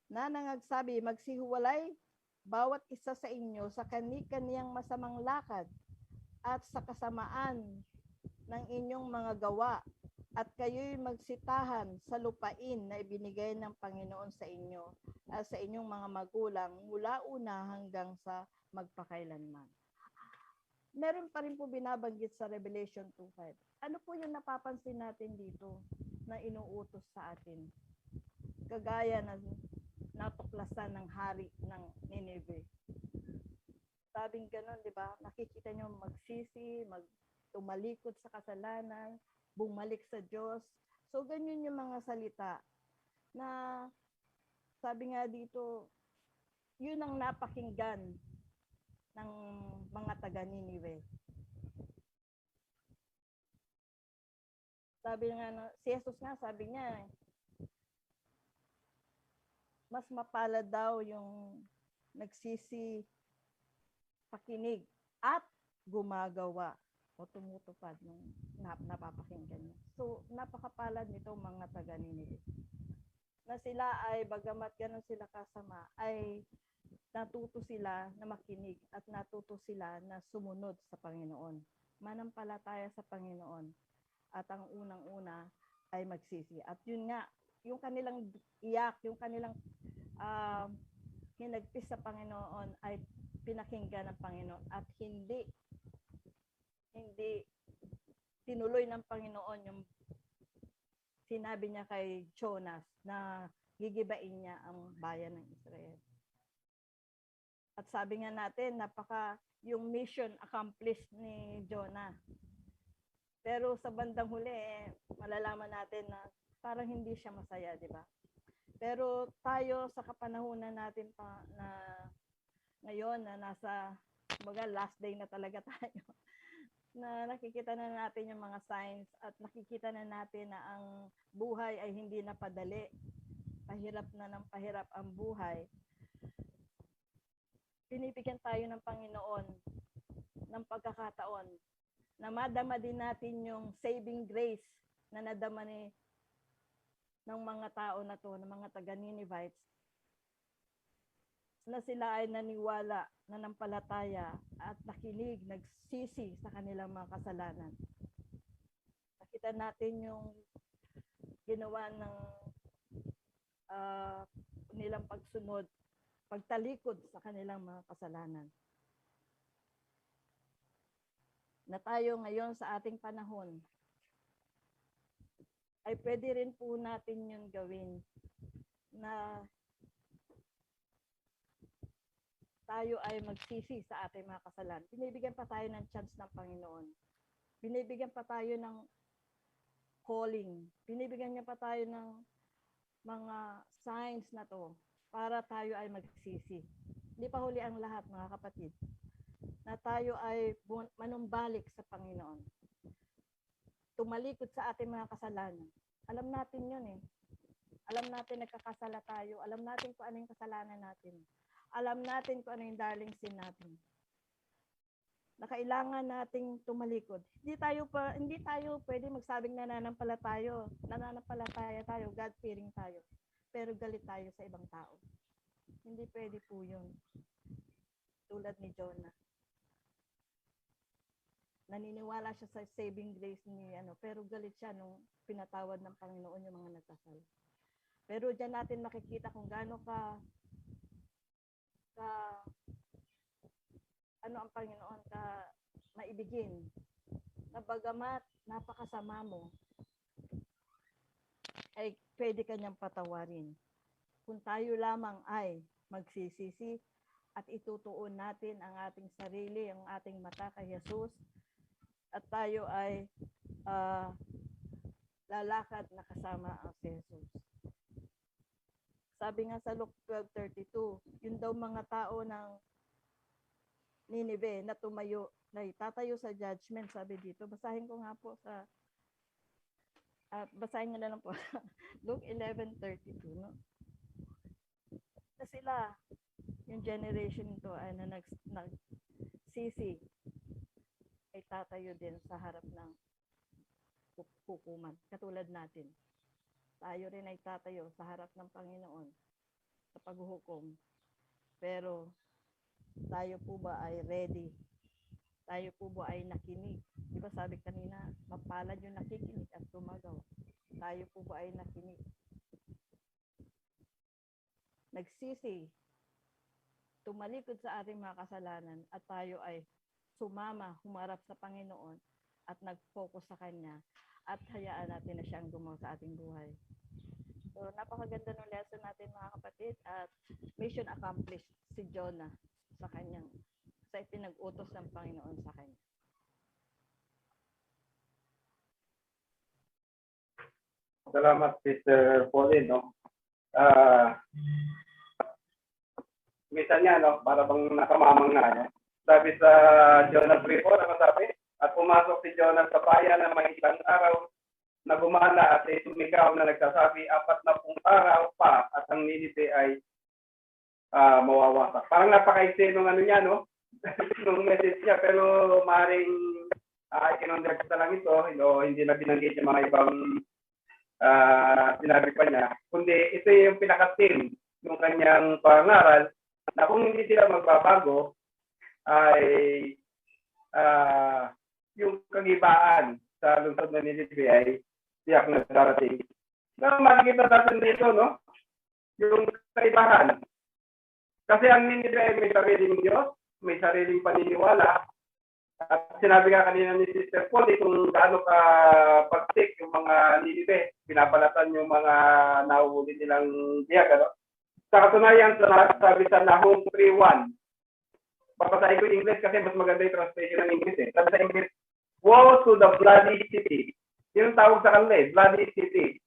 Na nangagsabi, magsihuwalay bawat isa sa inyo sa kani-kaniyang masamang lakad at sa kasamaan ng inyong mga gawa at kayo'y magsitahan sa lupain na ibinigay ng Panginoon sa inyo at sa inyong mga magulang mula una hanggang sa magpakailanman. Meron pa rin po binabanggit sa Revelation 2:5. Ano po yung napapansin natin dito na inuutos sa atin? Kagaya na natuklasan ng hari ng Nineveh. Sabing ganon, di ba? Nakikita nyo magsisi, tumalikod sa kasalanan, bumalik sa Diyos. So, ganyan yung mga salita na sabi nga dito, yun ang napakinggan ng mga taga Nineveh. Sabi nga, si Jesus nga, sabi niya, mas mapalad daw yung nagsisi, pakinig at gumagawa o tumutupad ng napapakinggan niya. So, napakapalad nito mga taga Nineveh. Na sila ay, bagamat ganun sila kasama, ay natuto sila na makinig at natuto sila na sumunod sa Panginoon. Manampalataya sa Panginoon. At ang unang-una ay magsisi. At yun nga, yung kanilang iyak, yung kanilang hinagpis sa Panginoon ay pinakinggan ng Panginoon at hindi tinuloy ng Panginoon yung sinabi niya kay Jonas na gigibain niya ang bayan ng Israel. At sabi nga natin, yung mission accomplished ni Jonah. Pero sa bandang huli, malalaman natin na parang hindi siya masaya, di ba? Pero tayo sa kapanahunan natin pa na ngayon na nasa last day na talaga tayo. na nakikita na natin yung mga signs at nakikita na natin na ang buhay ay hindi na padali. Pahirap na ng pahirap ang buhay. Pinipigyan tayo ng Panginoon ng pagkakataon na madama din natin yung saving grace na nadama ng mga tao na to, ng mga taga-Ninevites, na sila ay naniwala, nanampalataya at nakinig, nagsisi sa kanilang mga kasalanan. Nakita natin yung ginawa ng nilang pagsunod, pagtalikod sa kanilang mga kasalanan. Na tayo ngayon sa ating panahon ay pwede rin po natin yun gawin, na tayo ay magsisi sa ating mga kasalanan. Binibigyan pa tayo ng chance ng Panginoon. Binibigyan pa tayo ng calling. Binibigyan niya pa tayo ng mga signs na to para tayo ay magsisi. Hindi pa huli ang lahat, mga kapatid, na tayo ay manumbalik sa Panginoon. Tumalikod sa ating mga kasalanan. Alam natin yun eh. Alam natin nagkakasala tayo. Alam natin kung ano yung kasalanan natin. Alam natin kung ano yung darling sin natin. Na kailangan nating tumalikod. Hindi tayo pwede magsabing nananampalataya tayo, God-fearing tayo. Pero galit tayo sa ibang tao. Hindi pwede po yun. Tulad ni Jonah. Naniniwala siya sa saving grace pero galit siya nung pinatawad ng Panginoon yung mga nagkasala. Pero diyan natin makikita kung gaano ang Panginoon maibigin. Na bagamat napakasama mo, ay pwede kanyang patawarin. Kung tayo lamang ay magsisisi at itutuon natin ang ating sarili, ang ating mata kay Jesus, at tayo ay lalakad na kasama ang si Jesus. Sabi nga sa Luke 12:32, yun daw mga tao ng Nineveh na tumayo, na itatayo sa judgment, sabi dito. Basahin ko nga po basahin nga na lang po. Luke 11:32, no? Na sila, yung generation nito ay na nagsisi, ay tatayo din sa harap ng hukuman. Katulad natin. Tayo rin ay tatayo sa harap ng Panginoon sa paghuhukom. Pero tayo po ba ay ready? Tayo po ba ay nakinig? Di ba sabi kanina, mapalad yung nakikinig at tumagaw. Tayo po ba ay nakinig? Nagsisi, tumalikod sa ating mga kasalanan at tayo ay humarap sa Panginoon at nag-focus sa Kanya at hayaan natin na siyang gumawa sa ating buhay. So, napakaganda ng lesson natin, mga kapatid, at mission accomplished si Jonah sa pinag-utos ng Panginoon sa kanya. Salamat, Sister Pauline, no? Minsan nga, no? Para bang nakamamang na, no? Sabi sa Jonah 3:4, ano sabi? At pumasok si Jonah sa bayan ng may ilang araw na gumala at ay sumigaw na nagsasabi, 40 araw pa at ang Nineveh ay mawawasak. Parang napakaiksi nung niya, no? Nung message niya, pero maaaring kinontext na lang ito, hindi na binanggit yung mga ibang sinabi pa niya. Kundi ito yung pinaka-theme ng kanyang pangaral na kung hindi sila magbabago, ay yung kagibaan sa lungsod ng Nineveh ay tiyak na darating. Pero makikita natin dito, no? Yung kaibahan. Kasi ang Nineveh ay may sariling Diyos, may sariling paniniwala. At sinabi nga kanina ni Sister Paul, kung gaano ka pagtik yung mga Nineveh, pinapalatan yung mga nahuhuli nilang biyag, ano? Sa katunayan, sabi sa Nahum 3:1, papasahin ko yung English kasi mas maganda yung translation ng English eh. Sabi sa English, woe to the bloody city. Yung tawag sa kanila eh, bloody city.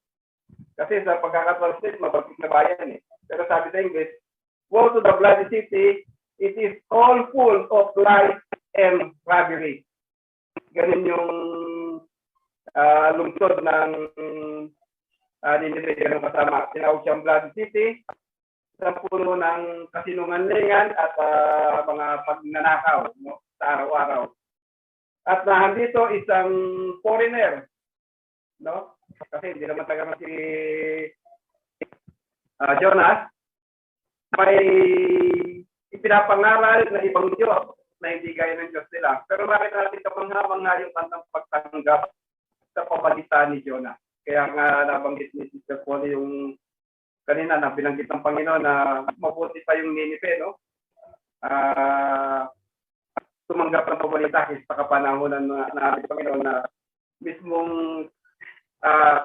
Kasi sa pagkakatranslate, mabagpik na bayan eh. Pero sabi sa English, woe to the bloody city, it is all full of lies and robbery. ganun yung lungsod ng Ninive, ganun kasama. Tinawag siyang Blood City, sa puno ng kasinungalingan at mga pagnanakaw, no, sa araw-araw. At nandito isang foreigner, no? Kasi hindi naman taga si Jonas, may ipinapangaral na ibang Diyos na hindi gaya ng Diyos nila. Pero bakit natin kapangha-mangha yung kantang pagtanggap sa pamagitan ni Jonas? Kaya nga nabanggit ni Sister Paul yung kanina na binanggit ng Panginoon na mabuti pa yung Ninive, no? Tumanggap ng pabalita sa kapanahonan ng ating Panginoon na mismong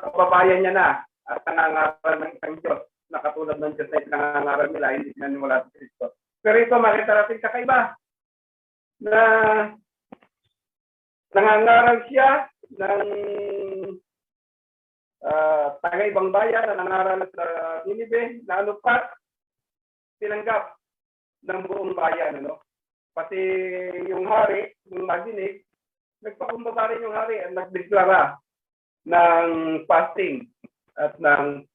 kababayan niya na at nangangaral ng isang Diyos na katulad ng Diyos na nangangaral nila, hindi sinaniwala sa Kristo. Pero ito, makita natin kakaiba na nangangaral siya ng taga-ibang bayan na nangaral sa Ninive, na ano pa, tinanggap ng buong bayan, ano? Pati yung hari, yung maginig, nagpakumbaba rin yung hari at nagdeklara ng fasting at ng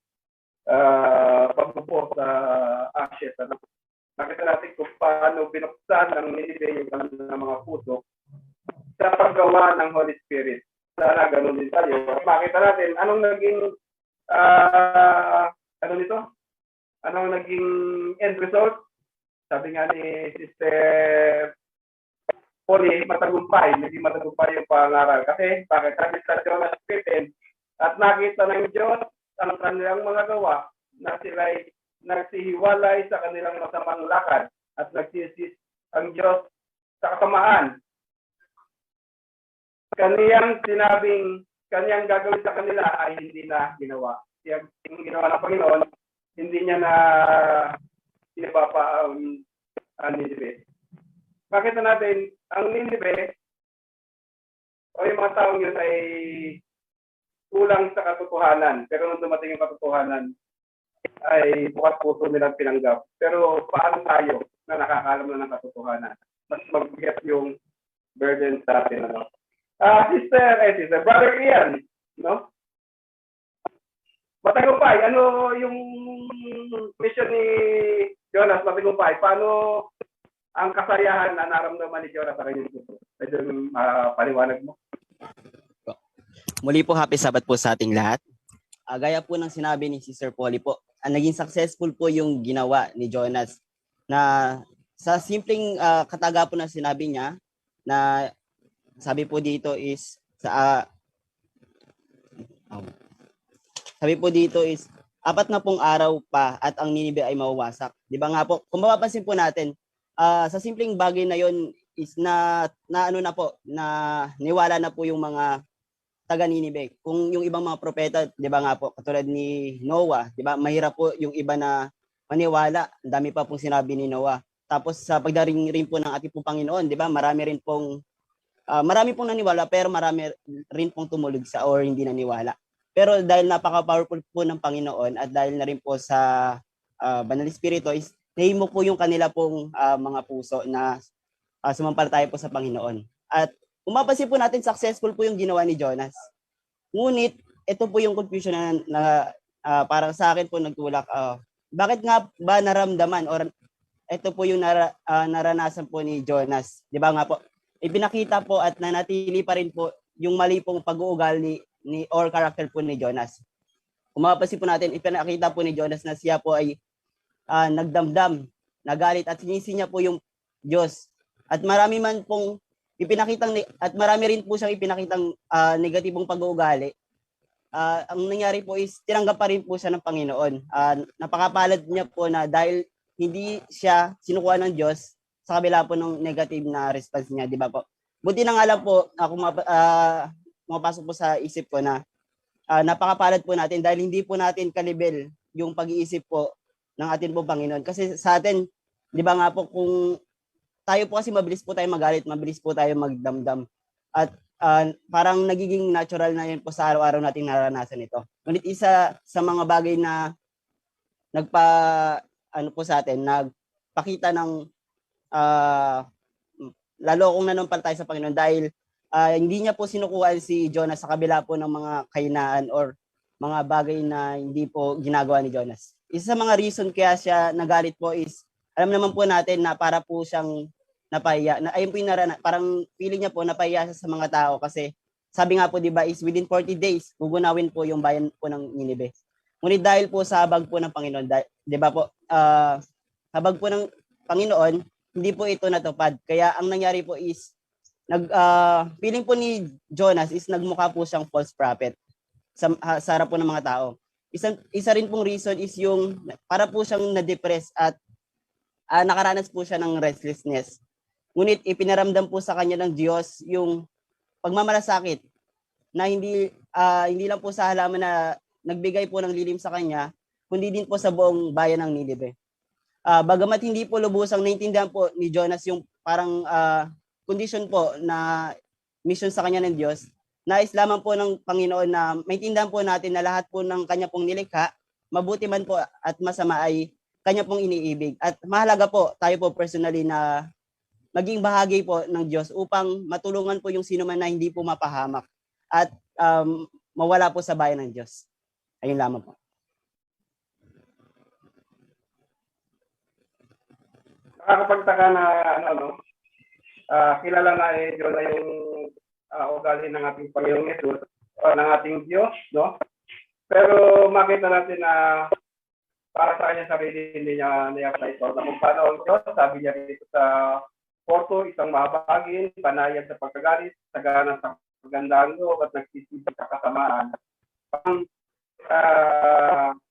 pagpupor sa ashes. Ano? Nakita natin kung paano binuksan ng Ninive yung kanilang mga puso sa paggawa ng Holy Spirit. Sana ganun din tayo. Makita natin anong naging anong naging end result. Sabi nga ni Sister Polly, naging matagumpay yung pangaral. Kasi bakit? Sabi sa Jonas 15, at nakita ng Diyos ang kanilang mga gawa na sila'y nagsihiwalay sa kanilang masamang lakad at nagsisis ang Diyos sa kasamaan. Kaniyang sinabing, kaniyang gagawin sa kanila ay hindi na ginawa. Yung ginawa ng Panginoon, hindi niya na sinabapa ang Ninive. Makita natin, ang Ninive, o yung mga taong yun ay kulang sa katotohanan. Pero nung dumating yung katotohanan, ay bukas puso nilang pinanggap. Pero paano tayo na nakakalam na ng katotohanan? Mas magbigat yung burden sa atin. Ano? Sister, Brother Ian, no? Matagumpay, ano yung mission ni Jonas matagumpay? Paano ang kasayahan na naramdaman ni Jonas sa kanyang puso? Medyo paliwanag mo. Muli po, happy Sabat po sa ating lahat. Gaya po ng sinabi ni Sister Polly po, naging successful po yung ginawa ni Jonas na sa simpleng kataga po na sinabi niya na sabi po dito is apat na pong araw pa at ang Ninive ay mawawasak. Di ba nga po? Kung mapapansin po natin, sa simpleng bagay na yon is na niwala na po yung mga taga Ninive. Kung yung ibang mga propeta, di ba nga po, katulad ni Noah, di ba? Mahirap po yung iba na maniwala. Ang dami pa pong sinabi ni Noah. Tapos sa pagdating rin po ng ating pong Panginoon, di ba? Marami pong naniwala pero marami rin pong tumulog sa or hindi naniwala. Pero dahil napaka-powerful po ng Panginoon at dahil na rin po sa Banal Espiritu is nahimo po yung kanila pong mga puso na sumampalataya po sa Panginoon. At kung mapapansin po natin, successful po yung ginawa ni Jonas. Ngunit ito po yung confusion na parang sa akin po nagtulak. Bakit nga ba naramdaman or ito po yung naranasan po ni Jonas? Di ba nga po? Ipinakita po at nanatili pa rin po yung mali pong pag-uugali or character po ni Jonas. Kung mapapansin po natin, ipinakita po ni Jonas na siya po ay nagdamdam, nagalit at sinisi niya po yung Diyos. At marami rin po siyang ipinakitang negatibong pag-uugali. Ang nangyari po is tinanggap pa rin po siya ng Panginoon. Napakapalad niya po na dahil hindi siya sinukuha ng Diyos, sa kabila po ng negative na response niya, di ba po? Buti na nga lang po, mapasok po sa isip ko na napakapalad po natin dahil hindi po natin kalibel yung pag-iisip po ng ating po Panginoon. Kasi sa atin, di ba nga po, kung tayo po kasi mabilis po tayo magalit, mabilis po tayo magdamdam. At parang nagiging natural na yun po sa araw-araw nating naranasan ito. Ngunit isa sa mga bagay na sa atin, nagpakita ng lalo akong nanampalataya sa Panginoon dahil hindi niya po sinukuhan si Jonas sa kabila po ng mga kahinaan or mga bagay na hindi po ginagawa ni Jonas. Isa sa mga reason kaya siya nagalit po is, alam naman po natin na para po siyang napahiya. Ayun po yung parang feeling niya po napahiya siya sa mga tao kasi sabi nga po 'di ba is within 40 days gugunawin po yung bayan po ng Ninive. Ngunit dahil po sa habag po ng Panginoon, 'di ba po, habag po ng Panginoon, hindi po ito natupad. Kaya ang nangyari po is feeling po ni Jonas is nagmukha po siyang false prophet sa harap po ng mga tao. Isa rin pong reason is yung para po siyang na-depress at nakaranas po siya ng restlessness. Ngunit ipinaramdam po sa kanya ng Diyos yung pagmamalasakit na hindi lang po sa halaman na nagbigay po ng lilim sa kanya, kundi din po sa buong bayan ng Ninive. Bagamat hindi po lubusang naintindihan po ni Jonas yung parang condition po na mission sa kanya ng Diyos, nais lamang po ng Panginoon na maintindihan po natin na lahat po ng kanya pong nilikha, mabuti man po at masama ay kanya pong iniibig. At mahalaga po tayo po personally na maging bahagi po ng Diyos upang matulungan po yung sino man na hindi po mapahamak at mawala po sa bayan ng Diyos. Ayun lamang po. Nakakapagtaka na kilala na Diyos na yung ugali ng ating Panginoong Yesus, ng ating Diyos, no? Pero makita natin na para sa kanya sarili hindi niya na ito. Na kung paano ang Diyos, sabi niya dito sa 4, isang mahabagin, panayag sa pagkagalit, sagana sa pagandang loob at nagsisibig sa kasamaan.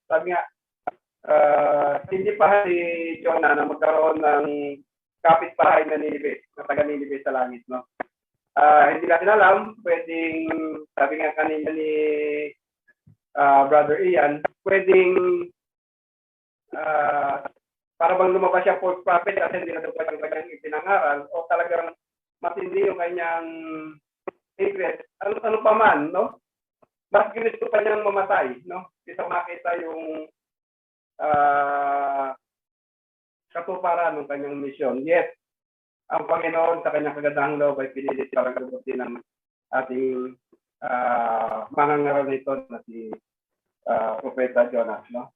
Sabi nga, hindi pa si Jonah na magkaroon ng kapitbahay na Ninive, na taga Ninive sa langit, no? Hindi natin alam, pwedeng, sabi nga kanina ni Brother Ian, pwedeng para bang lumabas siya false prophet kasi hindi natupad ang kanyang ipinangaral o talagang matindi yung kanyang secret. Ano pa man, no? Mas ginusto pa niyang mamatay, no? Kita makita yung katuparan ng kanyang misyon. Yes, ang Panginoon sa kanyang kagandahang loob ay pinilit para gabutin ng ating mangangaral nito na si Propeta Jonas, no?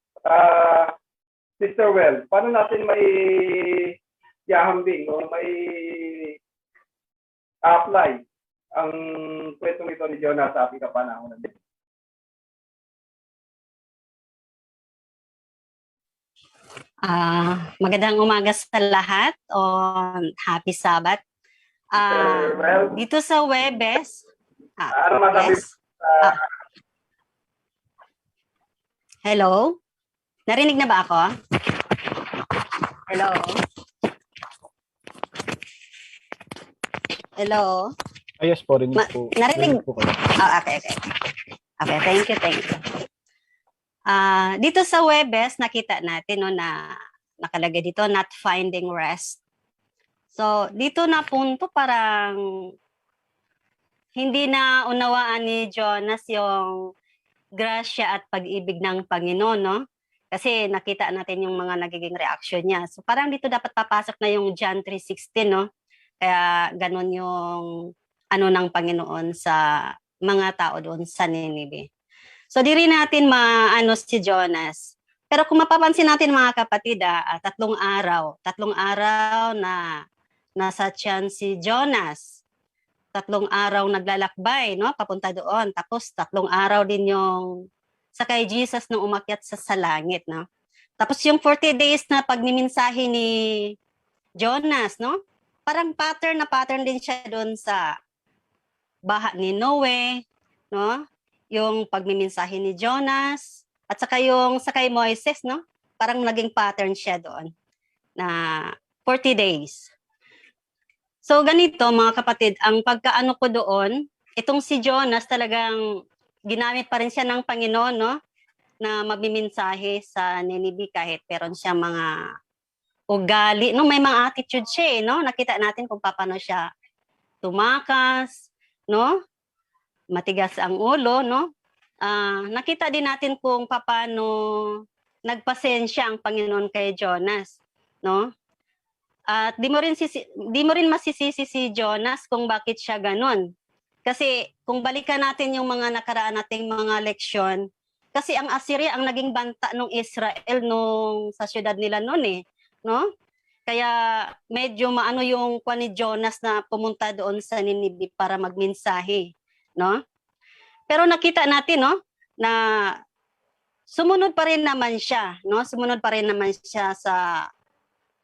Sister Well, paano natin may yahambing o may apply ang kwentong ito ni Jonas sa ating kapanahonan? Magandang umaga sa lahat o happy Sabbath. Dito sa Webes. Ano masabi? Yes? Hello? Narinig na ba ako? Hello? Hello? Yes po, rinig po. Narinig po kayo. Okay. Okay, thank you. Dito sa Webes, nakita natin na nakalagay dito, not finding rest. So, dito na punto parang hindi na unawaan ni Jonas yung grasya at pag-ibig ng Panginoon, no? Kasi nakita natin yung mga nagiging reaction niya. So, parang dito dapat papasok na yung John 3:16, no? Kaya ganun yung ng Panginoon sa mga tao doon sa Ninive. So, di rin natin si Jonas. Pero kung mapapansin natin mga kapatid, 3 araw na nasa tiyan si Jonas. 3 araw naglalakbay, no? Papunta doon. Tapos 3 araw din yung sakay Jesus nung umakyat sa langit, no? Tapos yung 40 days na pagmimensahe ni Jonas, no? Parang pattern din siya doon sa baha ni Noe, no? Yung pagmimensahe ni Jonas, at saka yung sakay Moises, no? Parang naging pattern siya doon na 40 days. So ganito mga kapatid, ang pagkaano ko doon, itong si Jonas talagang ginamit pa rin siya ng Panginoon, no? Na magmimensahe sa Ninive kahit meron siya mga ugali, no? May mga attitude siya, no? Nakita natin kung paano siya tumakas, no? Matigas ang ulo, no? Nakita din natin kung paano nagpasensya ang Panginoon kay Jonas, no? At di mo rin masisisi si Jonas kung bakit siya ganun. Kasi kung balikan natin yung mga nakaraan nating mga leksyon, kasi ang Assyria ang naging banta ng Israel nung sa syudad nila noon eh, no? Kaya medyo maano yung kwan ni Jonas na pumunta doon sa Ninive para magmensahe, no? Pero nakita natin, no, na sumunod pa rin naman siya, no? Sumunod pa rin naman siya sa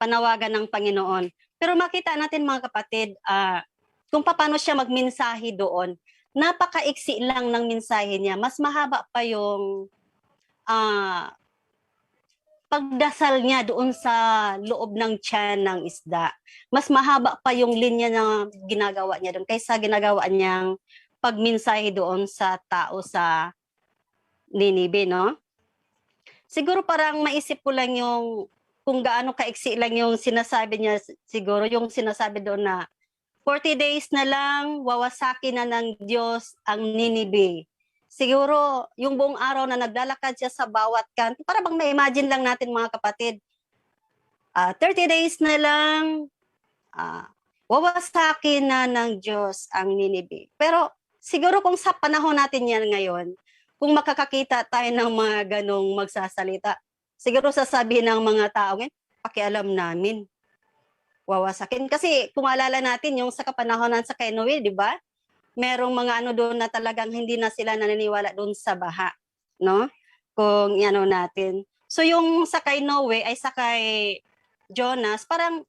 panawagan ng Panginoon. Pero makita natin mga kapatid, kung paano siya magmensahe doon, napakaiksi lang ng mensahe niya. Mas mahaba pa yung pagdasal niya doon sa loob ng tiyan ng isda. Mas mahaba pa yung linya na ginagawa niya doon kaysa ginagawa niyang pagmensahe doon sa tao sa Ninive, no? Siguro parang maisip ko lang yung kung gaano kaiksi lang yung sinasabi niya, siguro yung sinasabi doon na 40 days na lang, wawasaki na ng Diyos ang Ninive. Siguro, yung buong araw na naglalakad siya sa bawat kanto, para bang ma-imagine lang natin mga kapatid, 30 days na lang, wawasaki na ng Diyos ang Ninive. Pero siguro kung sa panahon natin yan ngayon, kung makakakita tayo ng mga ganong magsasalita, siguro sasabihin ng mga tao ngayon, pakialam namin, wawasakin. Kasi kung maalala natin yung sa kapanahonan sa kay Noe, di ba? Merong mga ano doon na talagang hindi na sila naniniwala doon sa baha, no? Kung ano natin. So yung sa kay Noe ay sa kay Jonas, parang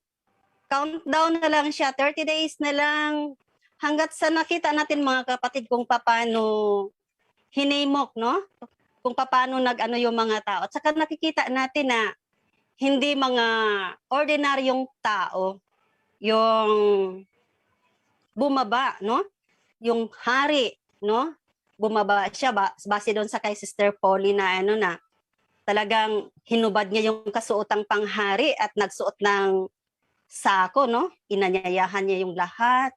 countdown na lang siya, 30 days na lang, hanggat sa nakita natin mga kapatid kung paano hinimok, no? Kung paano nag-ano yung mga tao. At saka nakikita natin na hindi mga ordinaryong tao yung bumaba, no? Yung hari, no? Bumaba siya base doon sa kay Sister Polly na ano na talagang hinubad niya yung kasuotang panghari at nagsuot ng sako, no? Inanyayahan niya yung lahat.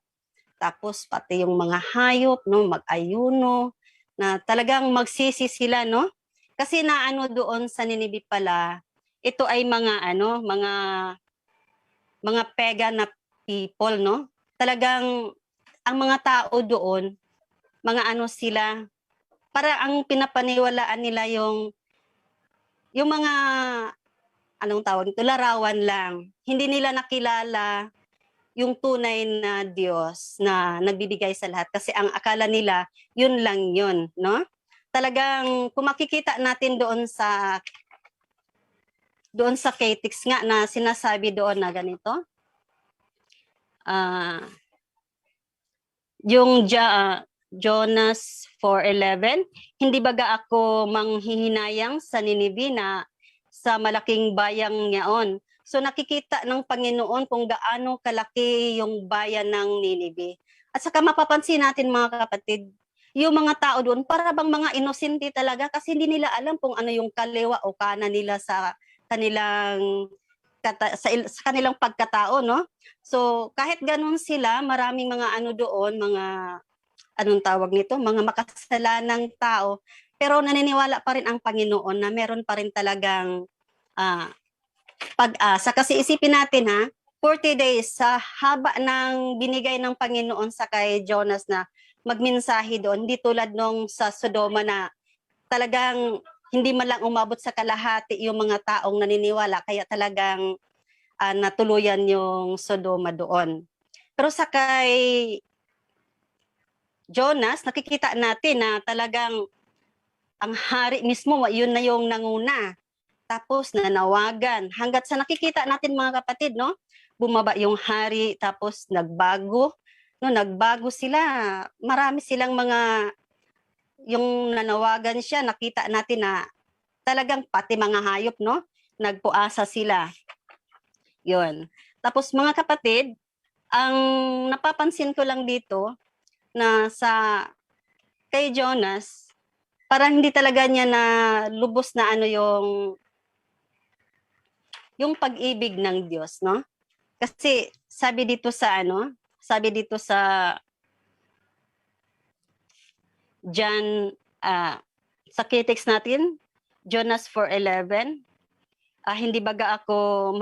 Tapos pati yung mga hayop, no, mag-ayuno na talagang magsisi sila, no? Kasi naano doon sa Ninive pala, ito ay mga ano, mga pagan na people, no? Talagang ang mga tao doon, mga ano sila, para ang pinapaniwalaan nila yung mga anong tawag nito, larawan lang. Hindi nila nakilala yung tunay na Diyos na nagbibigay sa lahat kasi ang akala nila yun lang yun, no? Talagang kung makikita natin doon sa K-Text nga na sinasabi doon na ganito, yung Jonas 4:11, hindi baga ako manghihinayang sa Ninive na sa malaking bayang niyaon. So nakikita ng Panginoon kung gaano kalaki yung bayan ng Ninive. At saka mapapansin natin mga kapatid, yung mga tao doon para bang mga inosente talaga kasi hindi nila alam kung ano yung kaliwa o kanan nila sa kanilang pagkatao, no? So kahit ganun sila, maraming mga ano doon, mga anong tawag nito, mga makasalanang tao, pero naniniwala pa rin ang Panginoon na meron pa rin talagang pag-asa. Kasi isipin natin 40 days sa haba ng binigay ng Panginoon sa kay Jonas na magmensahe doon, hindi tulad nung sa Sodoma na talagang hindi man lang umabot sa kalahati yung mga taong naniniwala, kaya talagang natuluyan yung Sodoma doon. Pero sa kay Jonas, nakikita natin na talagang ang hari mismo, yun na yung nanguna. Tapos nanawagan. Hanggat sa nakikita natin mga kapatid, no? Bumaba yung hari, tapos nagbago. No, nagbago sila. Marami silang mga, yung nanawagan siya, nakita natin na talagang pati mga hayop, no? Nagpuasa sila. Yun. Tapos mga kapatid, ang napapansin ko lang dito, na sa kay Jonas, parang hindi talaga niya na lubos na ano yung pag-ibig ng Diyos, no? Kasi sabi dito sa John, sa K-Text natin, Jonas 4:11, hindi baga ako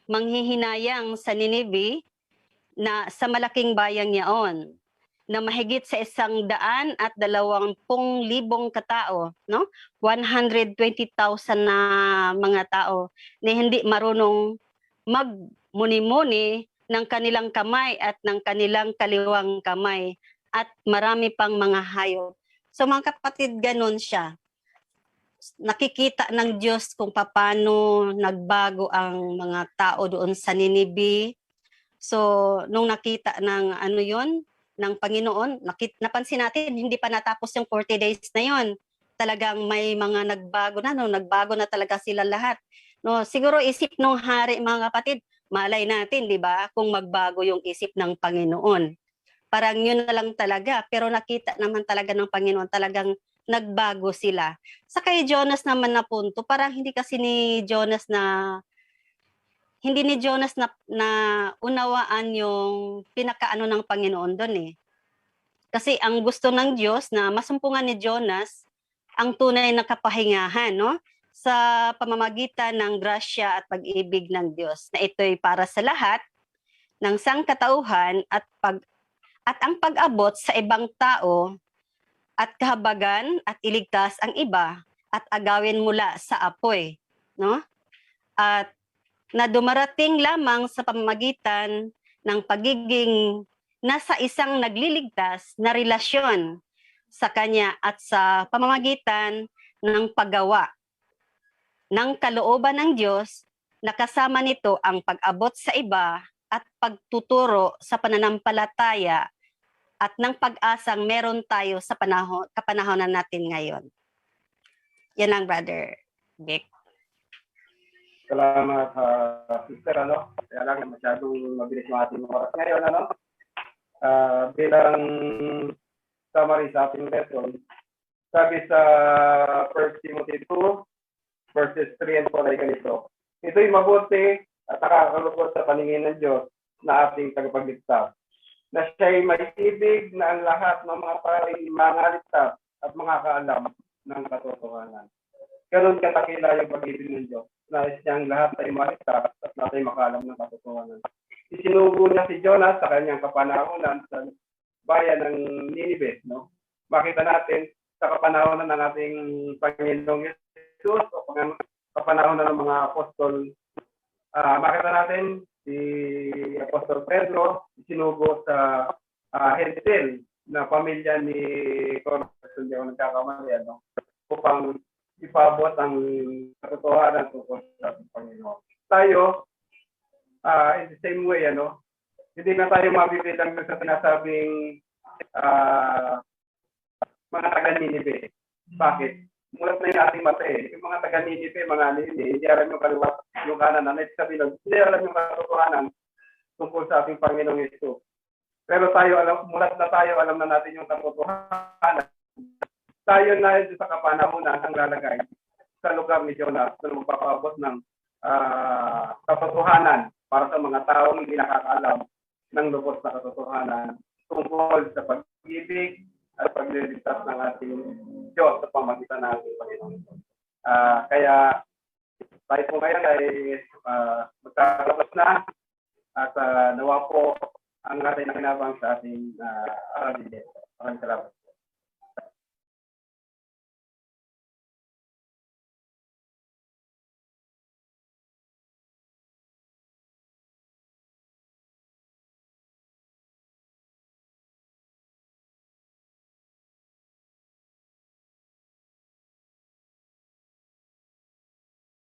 manghihinayang sa Ninive na sa malaking bayang niyaon. na mahigit sa 120,000 katao, no? 120,000 na mga tao na hindi marunong magmuni-muni ng kanilang kamay at ng kanilang kaliwang kamay at marami pang mga hayop. So mga kapatid, ganun siya. Nakikita ng Diyos kung paano nagbago ang mga tao doon sa Ninibe. So nung nakita ng ng Panginoon, napansin natin, hindi pa natapos yung 40 days na yon. Talagang may mga nagbago na, nagbago na talaga sila lahat. No, siguro isip ng hari, mga kapatid, malay natin, di ba, kung magbago yung isip ng Panginoon. Parang yun na lang talaga, pero nakita naman talaga ng Panginoon, talagang nagbago sila. Sa kay Jonas naman na punto, parang hindi kasi ni Jonas na unawaan yung pinakaano ng Panginoon doon eh. Kasi ang gusto ng Diyos na masumpungan ni Jonas ang tunay na kapahingahan, no? Sa pamamagitan ng grasya at pag-ibig ng Diyos, na ito'y para sa lahat ng sangkatauhan at ang pag-abot sa ibang tao at kahabagan at iligtas ang iba at agawin mula sa apoy, no? At na dumarating lamang sa pamamagitan ng pagiging nasa isang nagliligtas na relasyon sa Kanya at sa pamamagitan ng paggawa ng kalooban ng Diyos na kasama nito ang pag-abot sa iba at pagtuturo sa pananampalataya at ng pag-asang meron tayo sa kapanahonan natin ngayon. Yan lang, Brother Vic. Salamat, sister, Kaya lang masyadong mabilis yung ating oras ngayon, bilang summary sa ating lesson, sabi sa 1 Timothy 2, verses 3 and 4 ay ganito. Ito'y mabuti at nakakalungkot sa paningin ng Diyos na ating tagapagligtas, na siya'y may ibig na ang lahat ng mga paring mangaligtas at makakaalam ng katotohanan. Ganun katakila yung pag-ibig ng Diyos, na siyang lahat ay maligtas at lahat ay makaalam ng katotohanan. Isinugo niya si Jonas sa kanyang kapanahonan sa bayan ng Ninibe, no? Makita natin sa kapanahonan ng ating Panginoong Jesus o kapanahonan ng mga apostol. Makita natin si Apostol Pedro isinugo sa Hentil na pamilya ni Cornelius, hindi ako nagkakamali, upang ipabot ang katotohanan tungkol sa Panginoon. Tayo, in the same way, hindi na tayo mabibilang sa sinasabing mga taga-Ninibe. Bakit? Mulat na yung ating mata eh. Yung mga taga-Ninibe, mga Ninibe, hindi alam yung kaliwat, yung kanan na sabihin, hindi alam yung katotohanan tungkol sa ating Panginoong Yesus. Pero tayo, mulat na tayo, alam na natin yung katotohanan. Tayo na yun sa kapanahonan ang lalagay sa lugar ni Jonas na magpapaabot ng katotohanan para sa mga taong hindi nakakaalam ng lubos na katotohanan tungkol sa pag-ibig at pagliligtas ng ating Diyos sa pamagitan ng ating Panginoon. Kaya tayo po ngayon ay magtatapos na at nawa po ang ating nakinabang sa ating aralin. Maraming salamat.